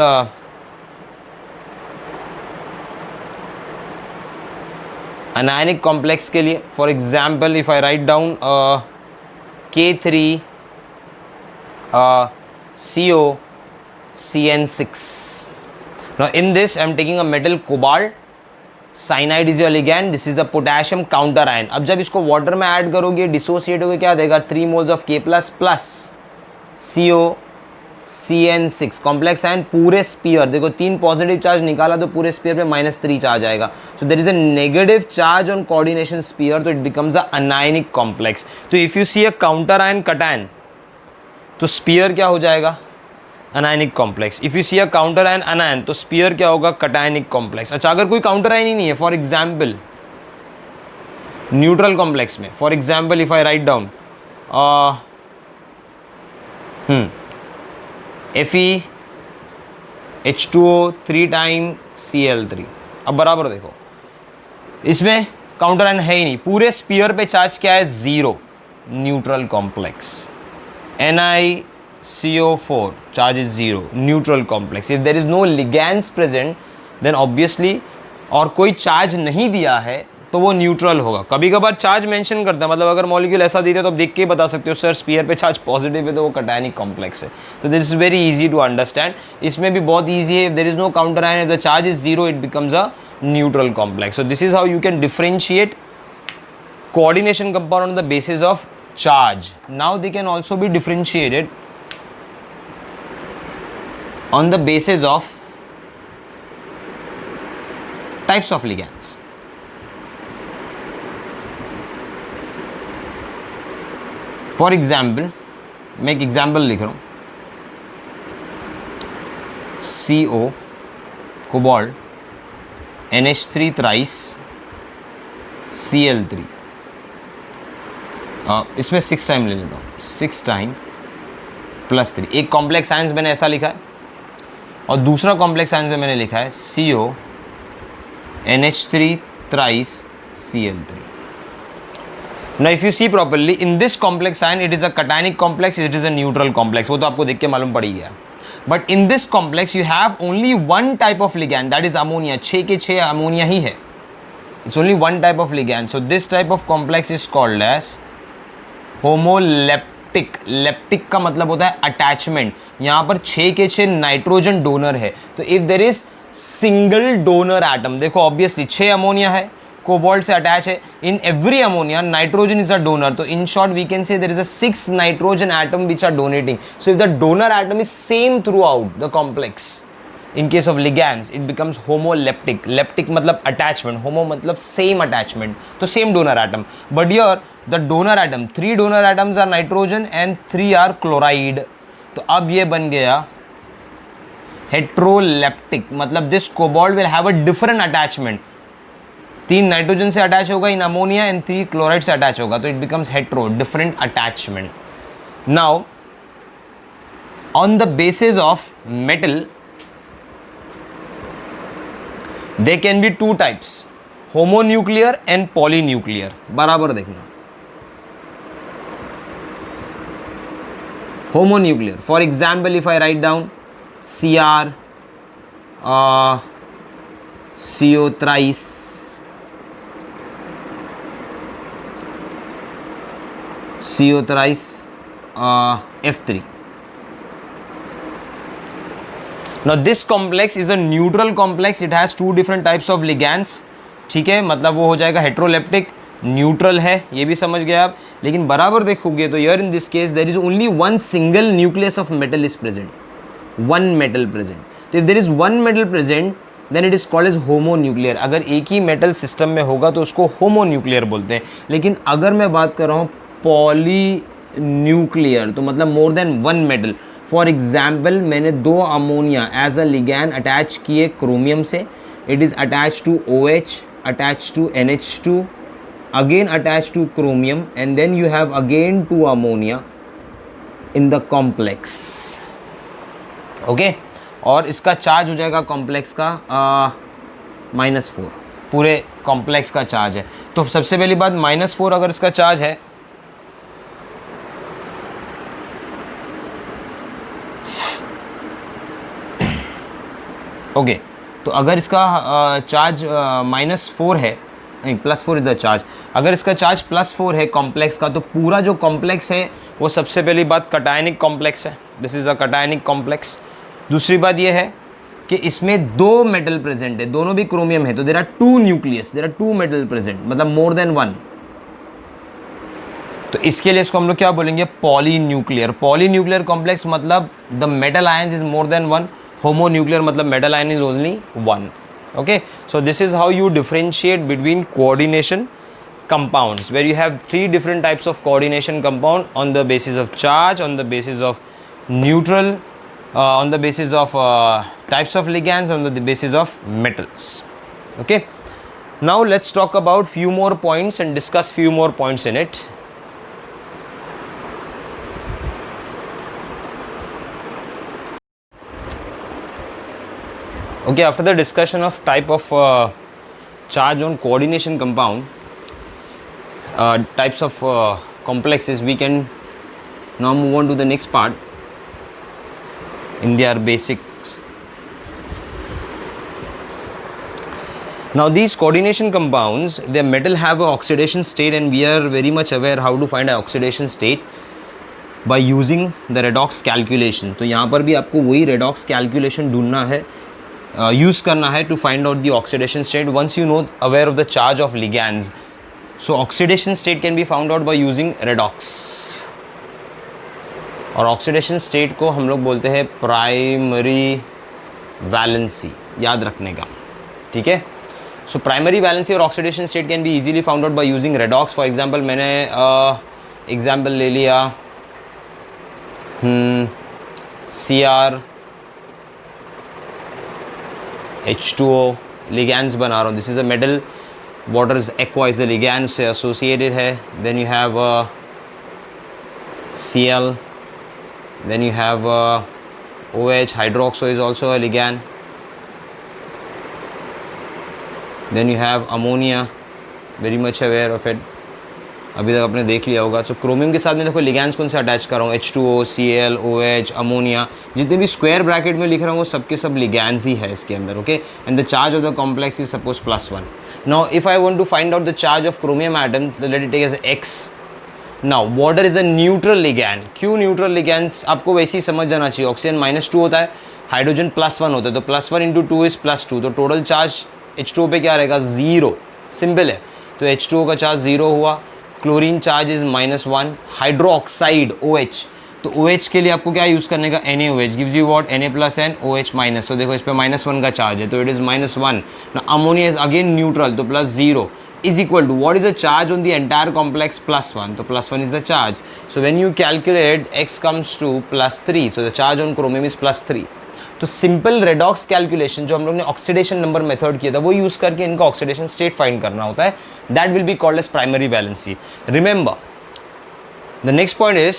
अनायनिक कॉम्प्लेक्स के लिए, for example if I write down K3 COCN6. Now in this I am taking a metal cobalt, cyanide is your ligand, this is a potassium counter ion. अब जब इसको water में add करोगे, dissociate होगे, क्या देगा? 3 moles of K plus plus CO CN6 complex ion पूरे spear, देखो 3 पॉजिटिव चार्ज निकाला तो पूरे स्पीयर पे -3 चार्ज आएगा. So there is a negative charge on coordination sphere, तो it becomes a anionic complex. तो if you see a counter ion cation तो स्पीयर क्या हो जाएगा? Anionic complex. If you see a counter ion anion तो sphere क्या होगा? Cationic complex. अच्छा, अगर कोई काउंटर आयन ही नहीं है, फॉर एग्जाम्पल न्यूट्रल कॉम्प्लेक्स में, for example if I write down FeH2O 3 time Cl3. अब बराबर देखो, इसमें काउंटर आयन है ही नहीं, पूरे स्पीयर पे चार्ज क्या है? 0. Neutral complex. NiCO4 charge is 0, neutral complex. If there is no ligands present then obviously, और कोई चार्ज नहीं दिया है तो वो न्यूट्रल होगा. कभी कभार चार्ज मेंशन करता है, मतलब अगर मॉलिक्यूल ऐसा देते तो आप देख के ही बता सकते हो सर स्पीयर पे चार्ज पॉजिटिव है तो वो कटायनिक कॉम्प्लेक्स है. तो this is very easy to understand. इसमें भी बहुत ईजी है. If there is no counter ion, if the charge is 0, it becomes a neutral complex. So this is how you can differentiate coordination compound on the basis of charge. Now they can also be differentiated on the basis of types of ligands. For example, मैं एक example लिख रहा हूँ. CO cobalt, NH3 thrice, Cl3. इसमें 6 time ले लेता हूँ, 6 time +3. एक कॉम्प्लेक्स आयंस मैंने ऐसा लिखा है और दूसरा कॉम्प्लेक्स आयंस में मैंने लिखा है CO NH3 thrice Cl3. Now if you see properly in this complex ion it is a cationic complex, it is a neutral complex. वो तो आपको देख के मालूम पड़ ही गया. But in this complex you have only one type of ligand, that is ammonia. 6 के 6 ammonia ही है. It's only one type of ligand. So this type of complex is called as homoleptic. Leptic का मतलब होता है attachment. यहाँ पर 6 के 6 nitrogen donor है. तो if there is single donor atom, देखो ऑब्वियसली 6 अमोनिया है, कोबाल्ट से अटैच है. In every ammonia nitrogen is a donor. तो in short we can say there is a 6 nitrogen atom which are donating. So if the donor atom is same throughout the complex, in case of ligands it becomes homoleptic. leptic मतलब attachment, homo मतलब same attachment, तो same donor atom. But here the donor atom, 3 donor atoms are nitrogen and 3 are chloride. तो अब ये बन गया heteroleptic, मतलब this cobalt will have a different attachment. 3 nitrogen से अटैच होगा इन अमोनिया एंड 3 क्लोराइड से अटैच होगा, तो it becomes hetero, different attachment. Now on the basis of metal they can be 2 types, homonuclear and polynuclear. बराबर देखना, homonuclear. For example, if I write down Cr CO thrice F3. Now this complex is a neutral complex. It has 2 different types of ligands. ठीक है, मतलब वो हो जाएगा heteroleptic, neutral है, ये भी समझ गए आप. लेकिन बराबर देखोगे तो यार in this case there is only one single nucleus of metal is present, one metal present. तो if there is one metal present then it is called as homonuclear. अगर एक ही मेटल सिस्टम में होगा तो उसको होमोन्यूक्लियर बोलते हैं. लेकिन अगर मैं बात कर रहा हूँ पॉलीन्यूक्लियर, तो मतलब more than one metal. For example मैंने 2 ammonia as a ligand attach किए क्रोमियम से. It is attach to OH, attach to NH2, again attach to chromium, and then you have again 2 ammonia in the complex. Okay, और इसका charge हो जाएगा complex का -4. पूरे complex का charge है. तो सबसे पहली बात -4 अगर इसका चार्ज है, ओके तो अगर इसका चार्ज -4 है, नहीं +4 इज द चार्ज. अगर इसका चार्ज +4 है कॉम्प्लेक्स का, तो पूरा जो कॉम्प्लेक्स है वो सबसे पहली बात कटायनिक कॉम्प्लेक्स है. This is a cationic complex. दूसरी बात ये है कि इसमें 2 मेटल प्रेजेंट है, दोनों भी क्रोमियम है. तो there are 2 nucleus, there are 2 metal present, मतलब मोर देन 1. तो इसके लिए इसको हम लोग क्या बोलेंगे, पॉलीन्यूक्लियर। पॉलीन्यूक्लियर कॉम्प्लेक्स मतलब the metal ions is more than one, homonuclear मतलब metal ion is only one. Okay, so this is how you differentiate between coordination compounds, where you have three different types of coordination compound on the basis of charge, on the basis of neutral, on the basis of types of ligands, on the basis of metals. Okay, now let's talk about few more points and discuss few more points in it. Okay, after the discussion of type of charge on coordination compound, types of complexes, we can now move on to the next part in their basics. Now these coordination compounds, their metal have a oxidation state, and we are very much aware how to find an oxidation state by using the redox calculation. तो यहाँ पर भी आपको वही redox calculation ढूंढना है, use करना है to find out the oxidation state once you know aware of the charge of ligands. So oxidation state can be found out by using redox, और ऑक्सीडेशन स्टेट को हम लोग बोलते हैं प्राइमरी वैलेंसी, याद रखने का, ठीक है. सो प्राइमरी वैलेंसी और oxidation state can be easily found out by using redox. For example मैंने एग्जांपल ले लिया CR H2O ligands बना रहा हूँ. This is a metal, water is aqua is a ligand से एसोसिएटेड है. Then you have Cl, then you have OH, hydroxo is also a ligand. Then you have ammonia, very much aware of it, अभी तक आपने देख लिया होगा. सो chromium के साथ में देखो लिगैंड्स कौन से अटैच कर रहा हूँ, H2O, Cl, OH, अमोनिया, जितने भी स्क्वायर ब्रैकेट में लिख रहा हूँ वो सबके सब लिगैंड्स ही है इसके अंदर. Okay, and the charge of the complex is suppose +1. Now if I want to find out the charge of chromium atom, let it take as X. Now water is a neutral ligand. क्यों neutral ligands, आपको वैसे ही समझ जाना चाहिए. Oxygen -2 होता है, hydrogen +1 होता है, तो +1 × 2 इज +2, तो टोटल चार्ज H2O पे क्या रहेगा, 0. सिंपल है. तो H2O का चार्ज 0 हुआ. Chlorine charge is -1. Hydroxide OH, तो OH के लिए आपको क्या यूज़ करने का, NaOH gives you what, Na+N OH-. तो देखो इस पे -1 का चार्ज है, तो इट इज़ -1. ना अमोनिया इज अगेन न्यूट्रल, तो +0 is equal to what is the charge on the entire complex, +1. So +1 is the charge. So when you calculate X comes to +3, so the charge on chromium is +3. तो simple redox calculation जो हम लोग ने oxidation number method किया था वो use करके इनका ऑक्सीडेशन स्टेट फाइंड करना होता है. That will be called as primary valency. Remember the next point is,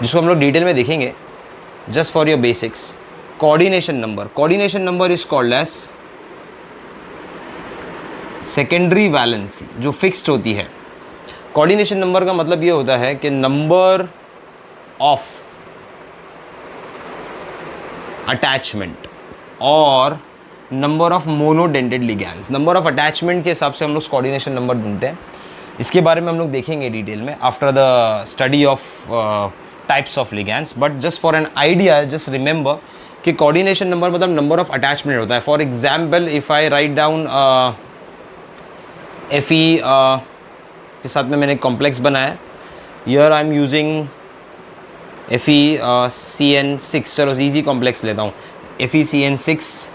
जिसको हम लोग डिटेल में देखेंगे, just for your basics, coordination number. Coordination number is called as secondary valency, जो फिक्स्ड होती है. कोऑर्डिनेशन नंबर का मतलब ये होता है कि नंबर ऑफ अटैचमेंट और number of monodentate ligands. Number of attachment के हिसाब से हम लोग कोऑर्डिनेशन नंबर ढूंढते हैं. इसके बारे में हम लोग देखेंगे डिटेल में after the study of types of ligands. But just for an idea, just remember कि कोऑर्डिनेशन नंबर मतलब नंबर ऑफ अटैचमेंट होता है. For example if I write down Fe के साथ में मैंने एक कॉम्प्लेक्स बनाया. Here I am using FeCN6. चलो ईजी कॉम्प्लेक्स लेता हूँ, FeCN6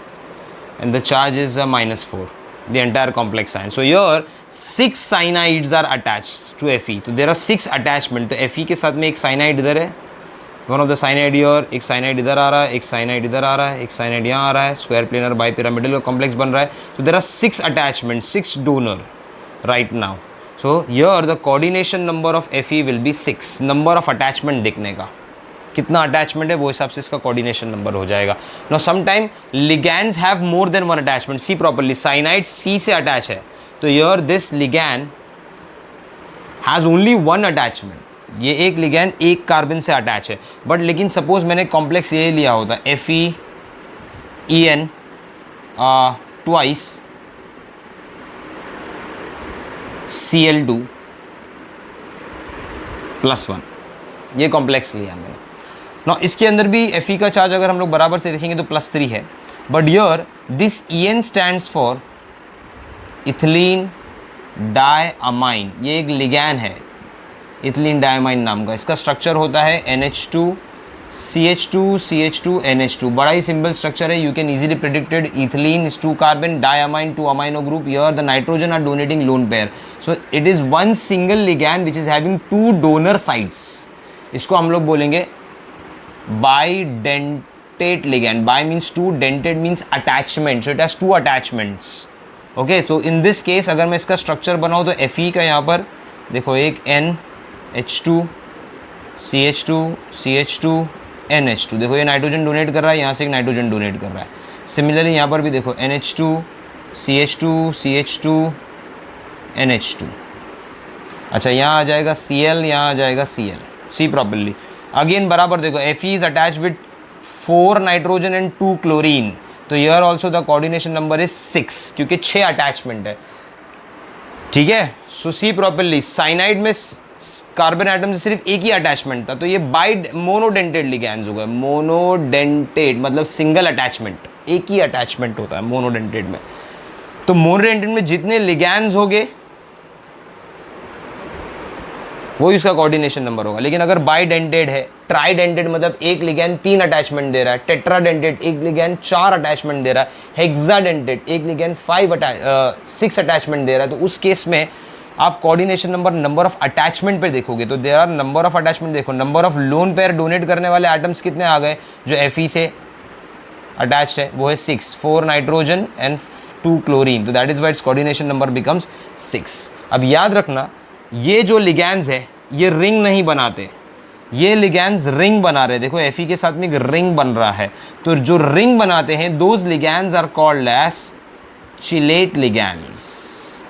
and the charge is -4, the entire complex ion. So here 6 cyanides are attached to Fe. तो देयर आर 6 अटैचमेंट. तो Fe के साथ में एक साइनाइड इधर है, one of the cyanide here, एक साइनाइड इधर आ रहा है, एक साइनाइड इधर आ रहा है, एक साइनाइड यहाँ आ रहा है. स्क्वायर प्लेनर बाई पिरामिडल का कॉम्प्लेक्स बन रहा है. तो there are 6 attachment, 6 donor right now. So here the coordination number of Fe will be 6. Number of attachment देखने का, कितना अटैचमेंट है वो हिसाब से इसका कोऑर्डिनेशन नंबर हो जाएगा. Now sometime ligands have more than one attachment. See properly, cyanide C से अटैच है, तो here this ligand has only one attachment. ये एक लिगैंड एक कार्बन से अटैच है. बट लेकिन सपोज मैंने कॉम्प्लेक्स ये लिया होता FeEN ट्वाइस Cl2 +1, ये कॉम्प्लेक्स लिया मैंने. ना इसके अंदर भी Fe का चार्ज अगर हम लोग बराबर से देखेंगे तो +3 है. But here this En stands for ethylene diamine, ये एक लिगैंड है इथिलीन डायमाइन नाम का। इसका स्ट्रक्चर होता है NH2 CH2 CH2 NH2। बड़ा ही सिंपल स्ट्रक्चर है, you can easily predicted. Ethylene is 2 carbon, diamine 2 amino group, here the nitrogen are donating lone pair, so it is one single ligand which is having 2 donor sites. इसको हम लोग बोलेंगे bidentate ligand. Bi means 2, dented means attachment, so it has 2 attachments. Okay, तो in this case अगर मैं इसका structure बनाऊँ तो Fe का यहाँ पर देखो एक NH2 CH2 CH2 NH2, देखो ये नाइट्रोजन डोनेट कर रहा है, यहाँ से एक नाइट्रोजन डोनेट कर रहा है। सिमिलरली यहाँ पर भी देखो NH2 CH2 CH2 NH2। अच्छा, यहाँ आ जाएगा Cl, यहाँ आ जाएगा Cl, सी प्रॉपरली। अगेन बराबर देखो Fe is attach with 4 nitrogen and 2 chlorine, तो here also the coordination number is 6 क्योंकि 6 अटैचमेंट है। ठीक है, सो सी प्रॉपरली। साइनाइड में कार्बन एटम से सिर्फ एक ही अटैचमेंट था, तो ये मोनोडेंटेड लिगैंड्स हो गए। मोनोडेंटेड मतलब सिंगल अटैचमेंट, एक ही अटैचमेंट होता है मोनोडेंटेड में। तो मोनोडेंटेड में जितने लिगैंड्स होंगे वो इसका कोऑर्डिनेशन नंबर होगा। लेकिन अगर बाइडेंटेड है, ट्राइडेंटेड मतलब एक लिगैंड 3 अटैचमेंट दे रहा है, टेट्राडेंटेड एक लिगैंड 4 अटैचमेंट दे रहा है, हेक्साडेंटेड एक लिगैंड 6 अटैचमेंट दे रहा है, तो उस केस में आप कोऑर्डिनेशन नंबर ऑफ अटैचमेंट पे देखोगे तो there are number of attachment. देखो number of lone pair donate करने वाले एटम्स कितने आ गए जो Fe से अटैच्ड है, वो है 6, 4 नाइट्रोजन एंड 2 क्लोरीन, तो that is why it's coordination number becomes 6। अब याद रखना ये जो लिगैंड्स है ये रिंग नहीं बनाते, ये लिगैंड्स रिंग बना रहे हैं। देखो Fe के साथ में एक रिंग बन रहा है, तो जो रिंग बनाते हैं those ligands are called as chelate ligands,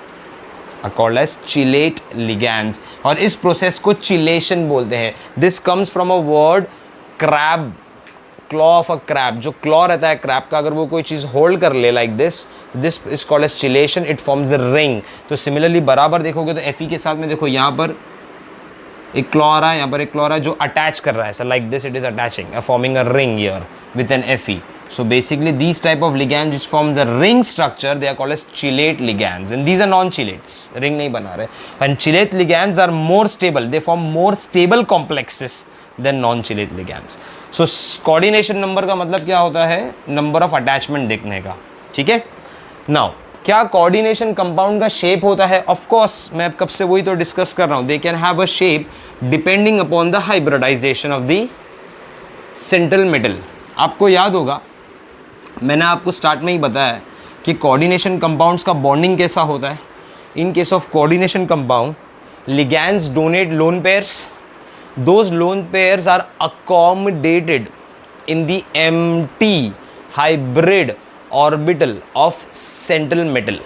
called as chelate ligands. और इस प्रोसेस को चिलेशन बोलते हैं। This comes from a word crab, claw of a crab. जो क्लॉ रहता है क्रैब का, अगर वो कोई चीज़ होल्ड कर ले like this is called as chelation, it forms a ring. तो सिमिलरली बराबर देखोगे तो Fe के साथ में देखो यहाँ पर एक क्लॉ आ रहा है, यहाँ पर एक क्लॉ आ रहा है जो अटैच कर रहा है, so like this it is attaching, forming a ring here with an Fe. So basically these type of ligands which forms a ring structure, they are called as chelate ligands, and these are non-chelates, ring नहीं बना रहे। And chelate ligands are more stable, they form more stable complexes than non-chelate ligands. So coordination number का मतलब क्या होता है, number of attachment देखने का। ठीक है, now क्या coordination compound का shape होता है? Of course मैं अब कब से वही तो डिस्कस कर रहा हूँ, they can have a shape depending upon the hybridization of the central metal। आपको याद होगा मैंने आपको स्टार्ट में ही बताया कि कोऑर्डिनेशन कंपाउंड्स का बॉन्डिंग कैसा होता है। In case of coordination compound, ligands donate lone pairs, those lone pairs are accommodated in the empty hybrid orbital of central metal.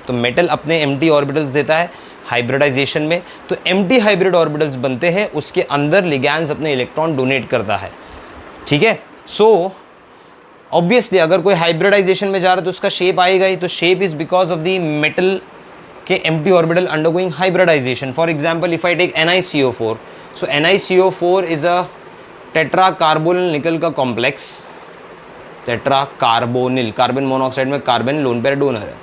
तो मेटल अपने एम्प्टी ऑर्बिटल्स देता है हाइब्रिडाइजेशन में, तो एम्प्टी हाइब्रिड ऑर्बिटल्स बनते हैं, उसके अंदर लिगैंड्स अपने इलेक्ट्रॉन डोनेट करता है। ठीक है, सो ऑब्वियसली अगर कोई हाइब्रिडाइजेशन में जा रहा है तो उसका शेप आएगा ही, तो shape is because of the metal के empty orbital undergoing hybridization. For example if I take NiCO4, so NiCO4 is a tetra carbonyl nickel का complex, tetra carbonyl, carbon monoxide में कार्बन लोन पेयर डोनर है।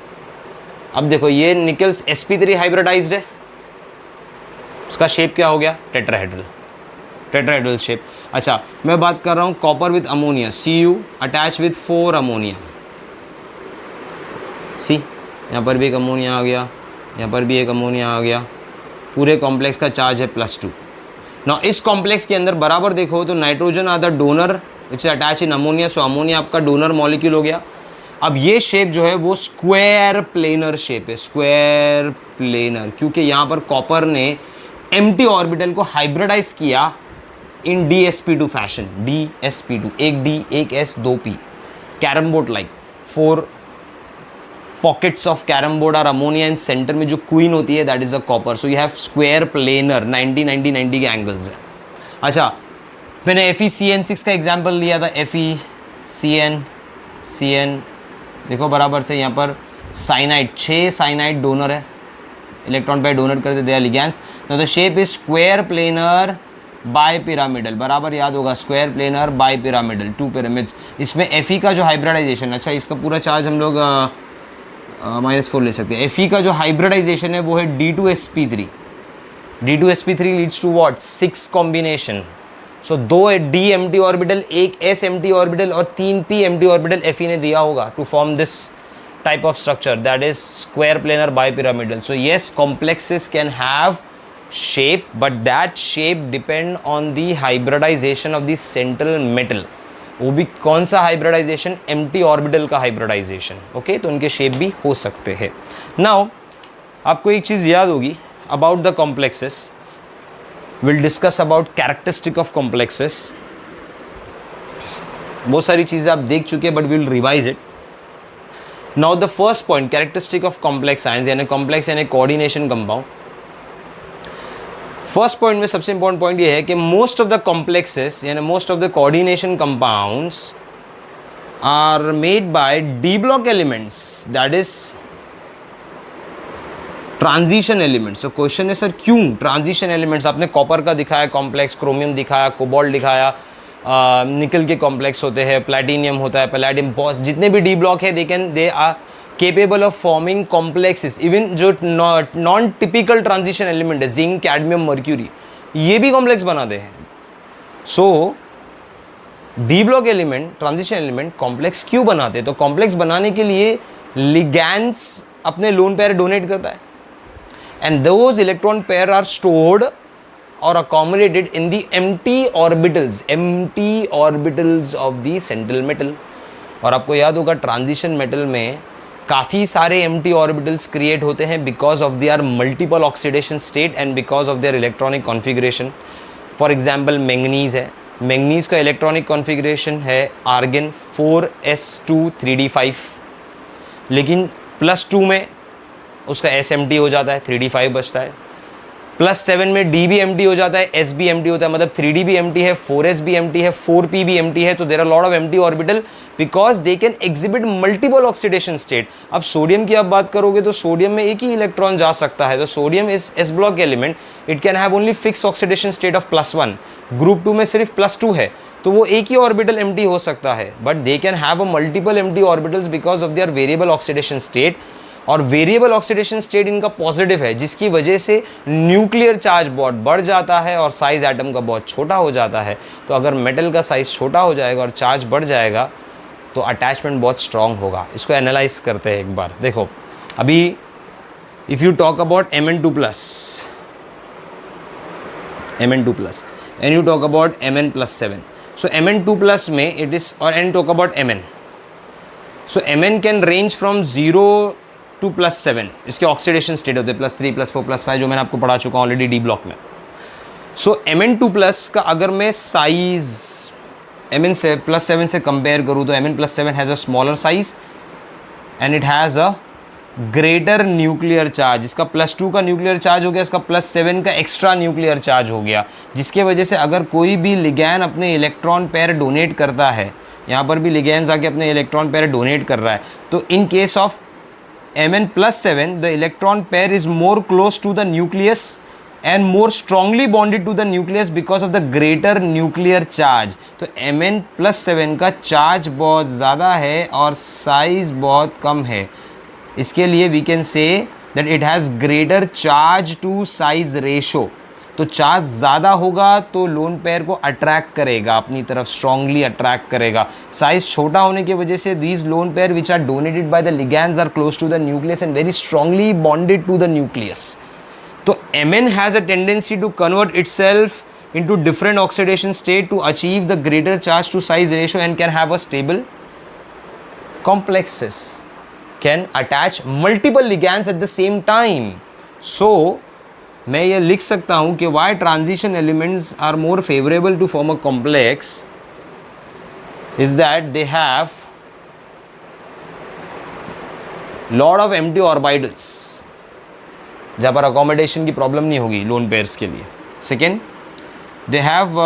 अब देखो ये Nicholls sp3 hybridised है, उसका shape क्या हो गया, टेट्राहेड्रल, टेट्राहेड्रल शेप। अच्छा मैं बात कर रहा हूँ copper with ammonia, Cu attach with 4 ammonia, see यहाँ पर भी एक अमोनिया आ गया, यहाँ पर भी एक अमोनिया आ गया, पूरे कॉम्प्लेक्स का चार्ज है +2। ना इस कॉम्प्लेक्स के अंदर बराबर देखो तो nitrogen are the donor which attach in ammonia, so ammonia आपका डोनर मॉलिक्यूल हो गया। अब ये शेप जो है वो स्क्वायर प्लेनर शेप है, स्क्वायर प्लेनर, क्योंकि यहाँ पर कॉपर ने एम्प्टी ऑर्बिटल को हाइब्रिडाइज किया इन DsP2 फैशन, DsP2, एक D एक S 2 P, carrom board like 4 pockets of carrom board और अमोनिया इन सेंटर में जो क्वीन होती है that is a copper, so you have square planar 90 90 90 के एंगल्स है। अच्छा मैंने FeCN6 का एग्जाम्पल लिया था, FeCN देखो बराबर से यहाँ पर साइनाइड, 6 साइनाइड डोनर है, इलेक्ट्रॉन पेयर डोनेट करते, they are ligands. Now the shape is square planar bi pyramidal, बराबर याद होगा, square planar bi pyramidal, 2 pyramids. इसमें Fe का जो हाइब्रिडाइजेशन, अच्छा इसका पूरा चार्ज हम लोग -4 ले सकते हैं। Fe का जो हाइब्रिडाइजेशन है वो है D2sp3। D2sp3 leads to what, 6 combination. So 2 D empty orbital, 1 S empty orbital और 3 P एम्प्टी ऑर्बिटल Fe ने दिया होगा to form this type of structure, that is square planar bipyramidal. So yes, complexes can have shape, but that shape depend on the hybridization of the central metal. वो भी कौन सा hybridisation, empty orbital का hybridisation. Okay, तो उनके shape भी हो सकते हैं। नाउ आपको एक चीज़ याद होगी about the complexes, will discuss about characteristic of complexes. बहुत सारी चीज़ें आप देख चुके हैं, but will revise it. Now the first point, characteristic of complex ions यानी complex यानी coordination compound। फर्स्ट पॉइंट में सबसे इंपॉर्टेंट पॉइंट ये है कि मोस्ट ऑफ द कॉम्प्लेक्सेस यानी most of the coordination compounds are made by D block elements, that is transition elements. तो question है सर क्यों ट्रांजिशन एलिमेंट्स? आपने कॉपर का दिखाया कॉम्प्लेक्स, क्रोमियम दिखाया, कोबाल्ट दिखाया, निकल के कॉम्प्लेक्स होते हैं, प्लैटिनियम होता है, पैलेडियम, बहुत जितने भी डी ब्लॉक है they are capable of forming complexes. Even जो नॉन टिपिकल ट्रांजिशन एलिमेंट है, जिंक, कैडमियम, मर्क्यूरी, ये भी कॉम्प्लेक्स बनाते हैं। So D block element, transition element complex क्यों बनाते हैं? तो कॉम्प्लेक्स बनाने के लिए लिगैंड्स अपने लोन पेयर डोनेट करता है, and those electron pair are stored or accommodated in the empty orbitals of the central metal। और आपको याद होगा ट्रांजिशन मेटल में काफ़ी सारे empty orbitals क्रिएट होते हैं because of their multiple oxidation state and because of their electronic configuration. For example manganese है, मैंगनीज का इलेक्ट्रॉनिक कॉन्फ़िगरेशन है आर्गन 4s2 3d5, लेकिन +2 में उसका s empty हो जाता है, 3d5 बचता है। +7 में D भी एम्प्टी हो जाता है, S भी एम्प्टी होता है, मतलब 3D भी एम्प्टी है, 4S भी एम्प्टी है, 4P भी एम्प्टी है। तो there are lot of empty orbital because they can exhibit multiple oxidation state. अब सोडियम की आप बात करोगे तो सोडियम में एक ही इलेक्ट्रॉन जा सकता है, तो sodium is S block element, it can have only fix oxidation state of +1। Group 2 में सिर्फ +2 है, तो वो एक ही ऑर्बिटल एम्प्टी हो सकता है, but they can have a multiple empty orbitals because of their variable oxidation state. और वेरिएबल ऑक्सीडेशन स्टेट इनका पॉजिटिव है, जिसकी वजह से न्यूक्लियर चार्ज बहुत बढ़ जाता है और साइज एटम का बहुत छोटा हो जाता है। तो अगर मेटल का साइज छोटा हो जाएगा और चार्ज बढ़ जाएगा तो अटैचमेंट बहुत स्ट्रांग होगा। इसको एनालाइज करते हैं एक बार। देखो अभी if you talk about Mn2+ and you talk about Mn+7, so Mn2+ में इट इज़, और and talk about Mn, so Mn can range from 0 to +7, इसके ऑक्सीडेशन स्टेट होते हैं +3, +4, +5, जो मैंने आपको पढ़ा चुका हूँ ऑलरेडी डी ब्लॉक में। सो Mn2+ का अगर मैं साइज Mn+7 से कंपेयर करूँ तो Mn+7 has a smaller size and it has a greater nuclear charge. इसका +2 का न्यूक्लियर चार्ज हो गया, इसका +7 का एक्स्ट्रा न्यूक्लियर चार्ज हो गया, जिसके वजह से अगर कोई भी लिगैंड अपने इलेक्ट्रॉन पेयर डोनेट करता है, यहाँ पर भी लिगैंड्स आके अपने इलेक्ट्रॉन पेयर डोनेट कर रहा है, तो इन case of Mn+7 the electron pair is more close to the nucleus and more strongly bonded to the nucleus because of the greater nuclear charge। तो Mn+7 का चार्ज बहुत ज़्यादा है और साइज बहुत कम है, इसके लिए we can say that it has greater charge to size ratio। तो चार्ज ज़्यादा होगा तो लोन पेयर को अट्रैक्ट करेगा अपनी तरफ, स्ट्रांगली अट्रैक्ट करेगा। साइज छोटा होने की वजह से these lone pair which are donated by the ligands are close to the nucleus and very strongly bonded to the nucleus. तो Mn has a tendency to convert itself into different oxidation state to achieve the greater charge to size ratio and can have a stable complexes, can attach multiple ligands at the same time। So मैं ये लिख सकता हूँ कि why transition elements are more favorable to form a complex is that they have lot of empty orbitals, जहाँ पर accommodation की problem नहीं होगी लोन पेयर्स के लिए। Second, they have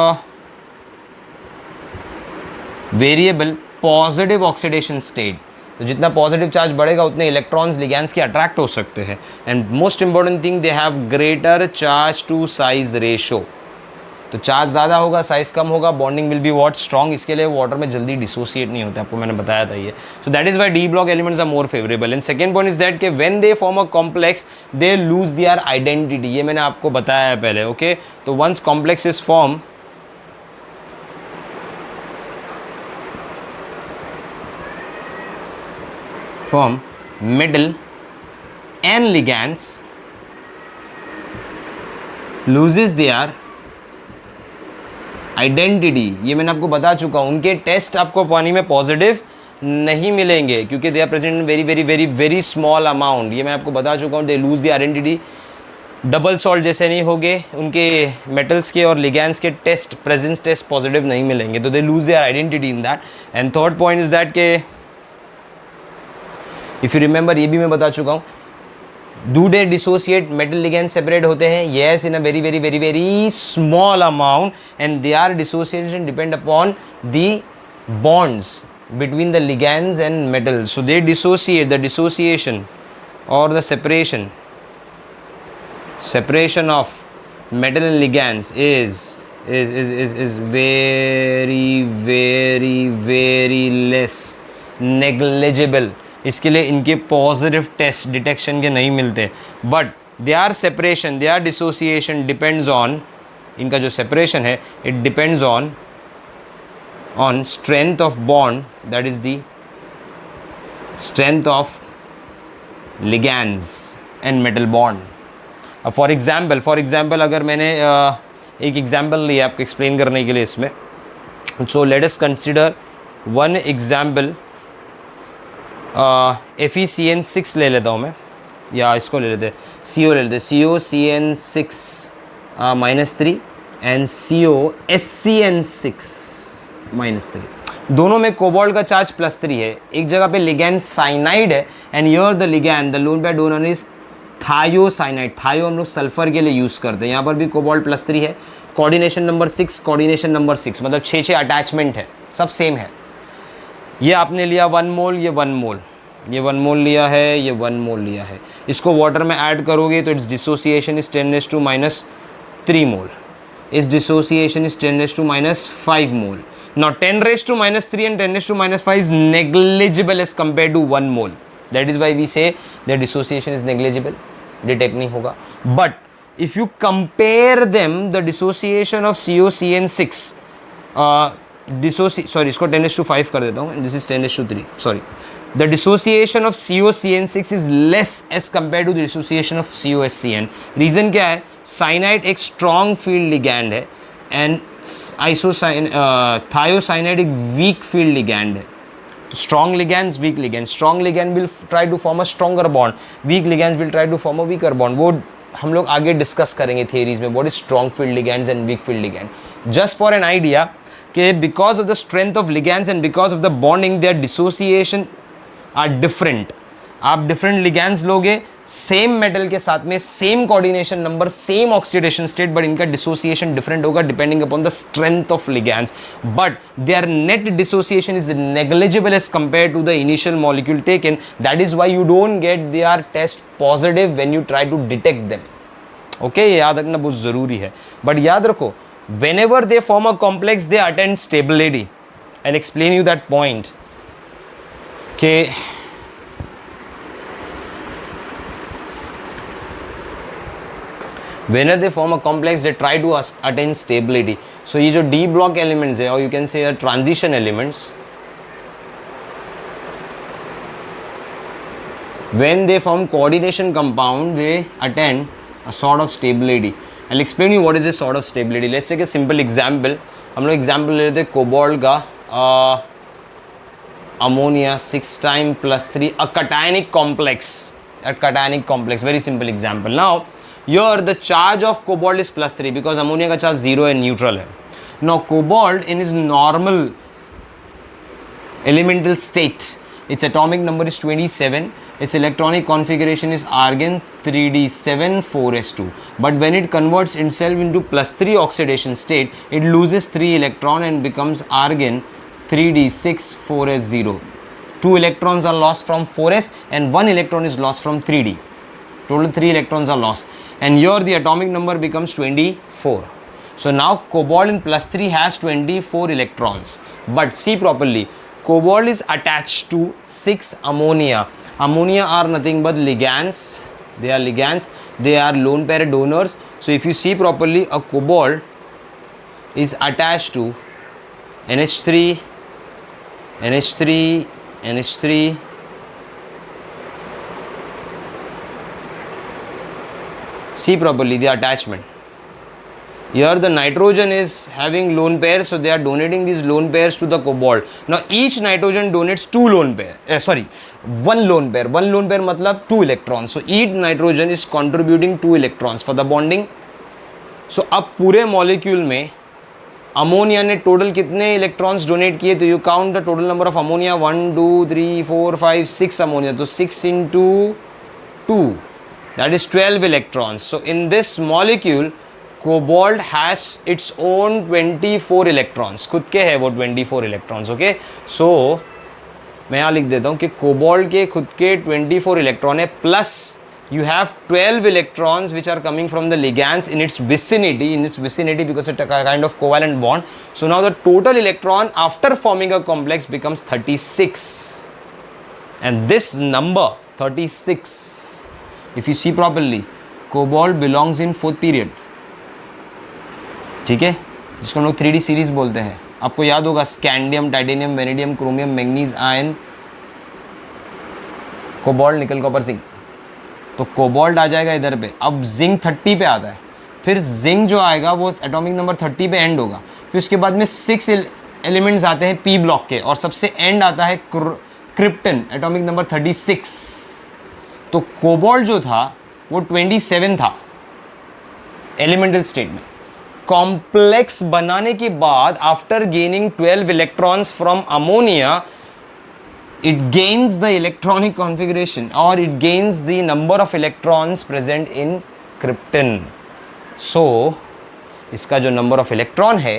variable positive oxidation state, तो जितना पॉजिटिव चार्ज बढ़ेगा उतने इलेक्ट्रॉन्स लिगैंड्स के अट्रैक्ट हो सकते हैं। And most important thing, they have greater charge to size ratio. तो चार्ज ज़्यादा होगा, साइज कम होगा, bonding will be what strong, इसके लिए वाटर में जल्दी डिसोसिएट नहीं होता, आपको मैंने बताया था ये. So that is why D block elements are more favourable. And second point is that कि when they form a complex they lose their identity. ये मैंने आपको बताया है पहले. ओके, तो once complex is form, metal and ligands loses their identity. ये मैंने आपको बता चुका हूँ, उनके टेस्ट आपको पानी में पॉजिटिव नहीं मिलेंगे क्योंकि they are present in very very very very small amount. ये मैं आपको बता चुका हूँ, they lose the identity. Double salt जैसे नहीं होंगे, उनके मेटल्स के और लिगैंड्स के टेस्ट, प्रेजेंस टेस्ट पॉजिटिव नहीं मिलेंगे, तो they lose their identity in that. And third point is that के इफ यू रिमेंबर, ये भी मैं बता चुका हूँ, do they dissociate, metal ligand separate होते हैं, yes, in a very very very very small amount. And they are dissociation depend upon the bonds between the ligands and metals. So they dissociate. The dissociation or the separation of metal and ligands is very very very less, negligible. इसके लिए इनके positive test detection के नहीं मिलते. But their separation, their dissociation depends on, इनका जो separation है it depends on strength of bond, that is the strength of ligands and metal bond. अब फॉर एग्जाम्पल अगर मैंने एक एग्जाम्पल लिया आपको एक्सप्लेन करने के लिए इसमें, so let us consider one example. FeCN6 ले लेता हूँ मैं, या इसको ले लेते हैं, CO ले लेते हैं, COCN6 -3 एंड COSCN6 -3. दोनों में कोबाल्ट का चार्ज +3 है. एक जगह पे लिगैंड साइनाइड है and here the ligand, the loan pair donor is thiocyanide. थायो हम लोग सल्फर के लिए यूज़ करते हैं. यहाँ पर भी कोबाल्ट +3 है. कोऑर्डिनेशन नंबर 6, कोऑर्डिनेशन नंबर 6, मतलब 6 अटैचमेंट है, सब सेम है. ये आपने लिया 1 मोल, ये 1 मोल, ये 1 मोल लिया है, ये 1 मोल लिया है. इसको वाटर में ऐड करोगे तो इट्स डिसोसिएशन इज 10⁻³ मोल. इस dissociation is 10⁻⁻5 mole. Now 10⁻³ and 10⁻5 is negligible as compared to 1 mole. That is why we say their dissociation is negligible. Detect नहीं होगा. But if you compare them, the dissociation of COCN6, sorry, इसको 10⁻5 कर देता हूँ. This is 10⁻3. Sorry. The dissociation of COCN6 is less as compared to the dissociation of COSCN. Reason क्या है? Cyanide एक strong field ligand है and thiocyanide एक weak field ligand है. Strong ligands, weak ligands. Strong ligand will try to form a stronger bond. Weak ligands will try to form a weaker bond. वो हम लोग आगे discuss करेंगे theories में. What is strong field ligands and weak field ligand? Just for an idea कि because of the strength of ligands and because of the bonding, their dissociation are different. आप different ligands लोगे same metal के साथ में, same coordination number, same oxidation state, but इनका dissociation different होगा depending upon the strength of ligands. But their net dissociation is negligible as compare to the initial molecule taken. That is why you don't get their test positive when you try to detect them. Okay, ये याद रखना बहुत ज़रूरी है. But याद रखो, whenever they form a complex they attain stability. I'll explain you that point. Okay. Whenever they form a complex they try to attain stability. So ये जो D block elements है, or you can say transition elements, when they form coordination compound they attain a sort of stability. I'll explain you what is this sort of stability. Let's take a simple example. हम लोग example ले लेते हैं cobalt का ammonia 6 + 3 a cationic complex. Very simple example. Now here the charge of cobalt is +3 because ammonia का charge 0 है, neutral है. Now cobalt in its normal elemental state, its atomic number is 27. Its electronic configuration is argon 3d7 4s2. But when it converts itself into +3 oxidation state, it loses 3 electron and becomes argon 3d6 4s0. 2 electrons are lost from 4s and 1 electron is lost from 3d. Total 3 electrons are lost. And here the atomic number becomes 24. So now cobalt in +3 has 24 electrons. But see properly, cobalt is attached to 6 ammonia. Ammonia are nothing but ligands. They are ligands. They are lone pair donors. So if you see properly, a cobalt is attached to NH3, NH3, NH3. See properly the attachment. Here the nitrogen is having lone pairs, so they are donating these lone pairs to the cobalt. Now each nitrogen donates one lone pair. One lone pair matlab 2 electrons. So each nitrogen is contributing 2 electrons for the bonding. So अब पूरे molecule में ammonia ने total कितने electrons donate किए? तो you count the total number of ammonia, 1 2 3 4 5 6 ammonia. तो 6 into 2, that is 12 electrons. So in this molecule cobalt has its own 24 electrons. खुद के है वो 24 electrons. ओके, सो मैं यहाँ लिख देता हूँ कि कोबाल्ट के खुद के 24 इलेक्ट्रॉन है, plus you have 12 electrons which are coming from the ligands in its vicinity because it's a kind of covalent bond. So now the total electron after forming a complex becomes 36, and this number 36, if you see properly, cobalt belongs in 4th period. ठीक है, जिसको हम लोग 3D series बोलते हैं. आपको याद होगा scandium, titanium, vanadium, chromium, manganese, ion, cobalt, निकल, कॉपर, जिंक. तो कोबाल्ट आ जाएगा इधर पे. अब जिंक 30 पे आता है, फिर जिंक जो आएगा वो एटॉमिक नंबर 30 पे एंड होगा. फिर उसके बाद में 6 एलिमेंट्स आते हैं पी ब्लॉक के, और सबसे एंड आता है क्रिप्टन, एटॉमिक नंबर 36. तो कोबाल्ट जो था वो 27 था एलिमेंटल स्टेट में. कॉम्प्लेक्स बनाने के बाद after gaining 12 electrons from ammonia, it gains the electronic configuration, or it gains the number of electrons present in krypton. So इसका जो number of electron है,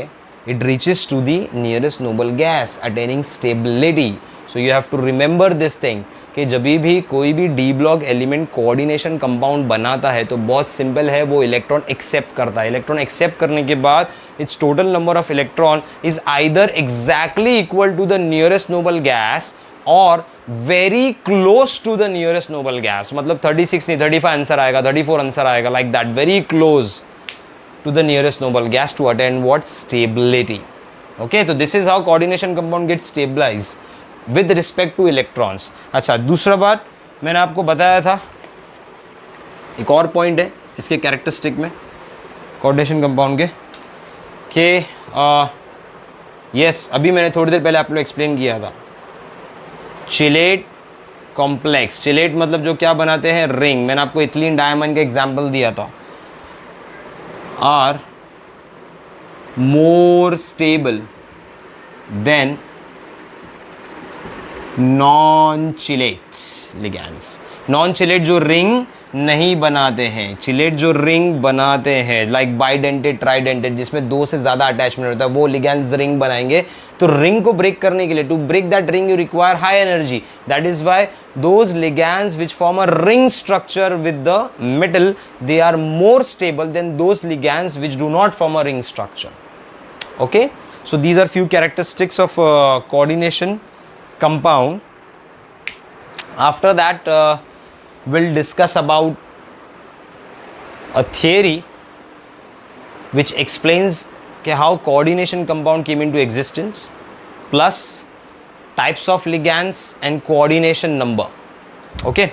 it reaches to the nearest noble gas, attaining stability. So you have to remember this thing कि जब भी कोई भी D block element coordination compound बनाता है तो बहुत सिंपल है, वो इलेक्ट्रॉन एक्सेप्ट करता है. इलेक्ट्रॉन एक्सेप्ट करने के बाद its total number of electron is either exactly equal to the nearest noble gas और very close to the nearest noble gas. मतलब 36 नहीं, 35 आंसर आएगा, 34 आंसर आएगा, like that, very close to the nearest noble gas to attain what? Stability. Okay, तो this is how coordination compound get stabilize with respect to electrons. अच्छा, दूसरा बात मैंने आपको बताया था, एक और पॉइंट है इसके कैरेक्टरिस्टिक में कोऑर्डिनेशन कंपाउंड के, कि यस अभी मैंने थोड़ी देर पहले आप लोग एक्सप्लेन किया था, चिलेट कॉम्प्लेक्स. चिलेट मतलब जो क्या बनाते हैं? रिंग. मैंने आपको इथिलीन डायमंड का एग्जांपल दिया था. Are more stable than non chelate ligands. Non chelate जो रिंग नहीं बनाते हैं, चिलेट जो रिंग बनाते हैं, लाइक बाइडेंटेड, ट्राइडेंटेड, जिसमें 2 से ज़्यादा अटैचमेंट होता है, वो लिगैंड्स रिंग बनाएंगे. तो रिंग को ब्रेक करने के लिए, to break that ring you require high energy. That is why those ligands which form a ring structure with the metal, they are more stable than those ligands which do not form a ring structure. Okay, so these are few characteristics of coordination compound. After that we'll discuss about a theory which explains how coordination compound came into existence, plus types of ligands and coordination number. Okay.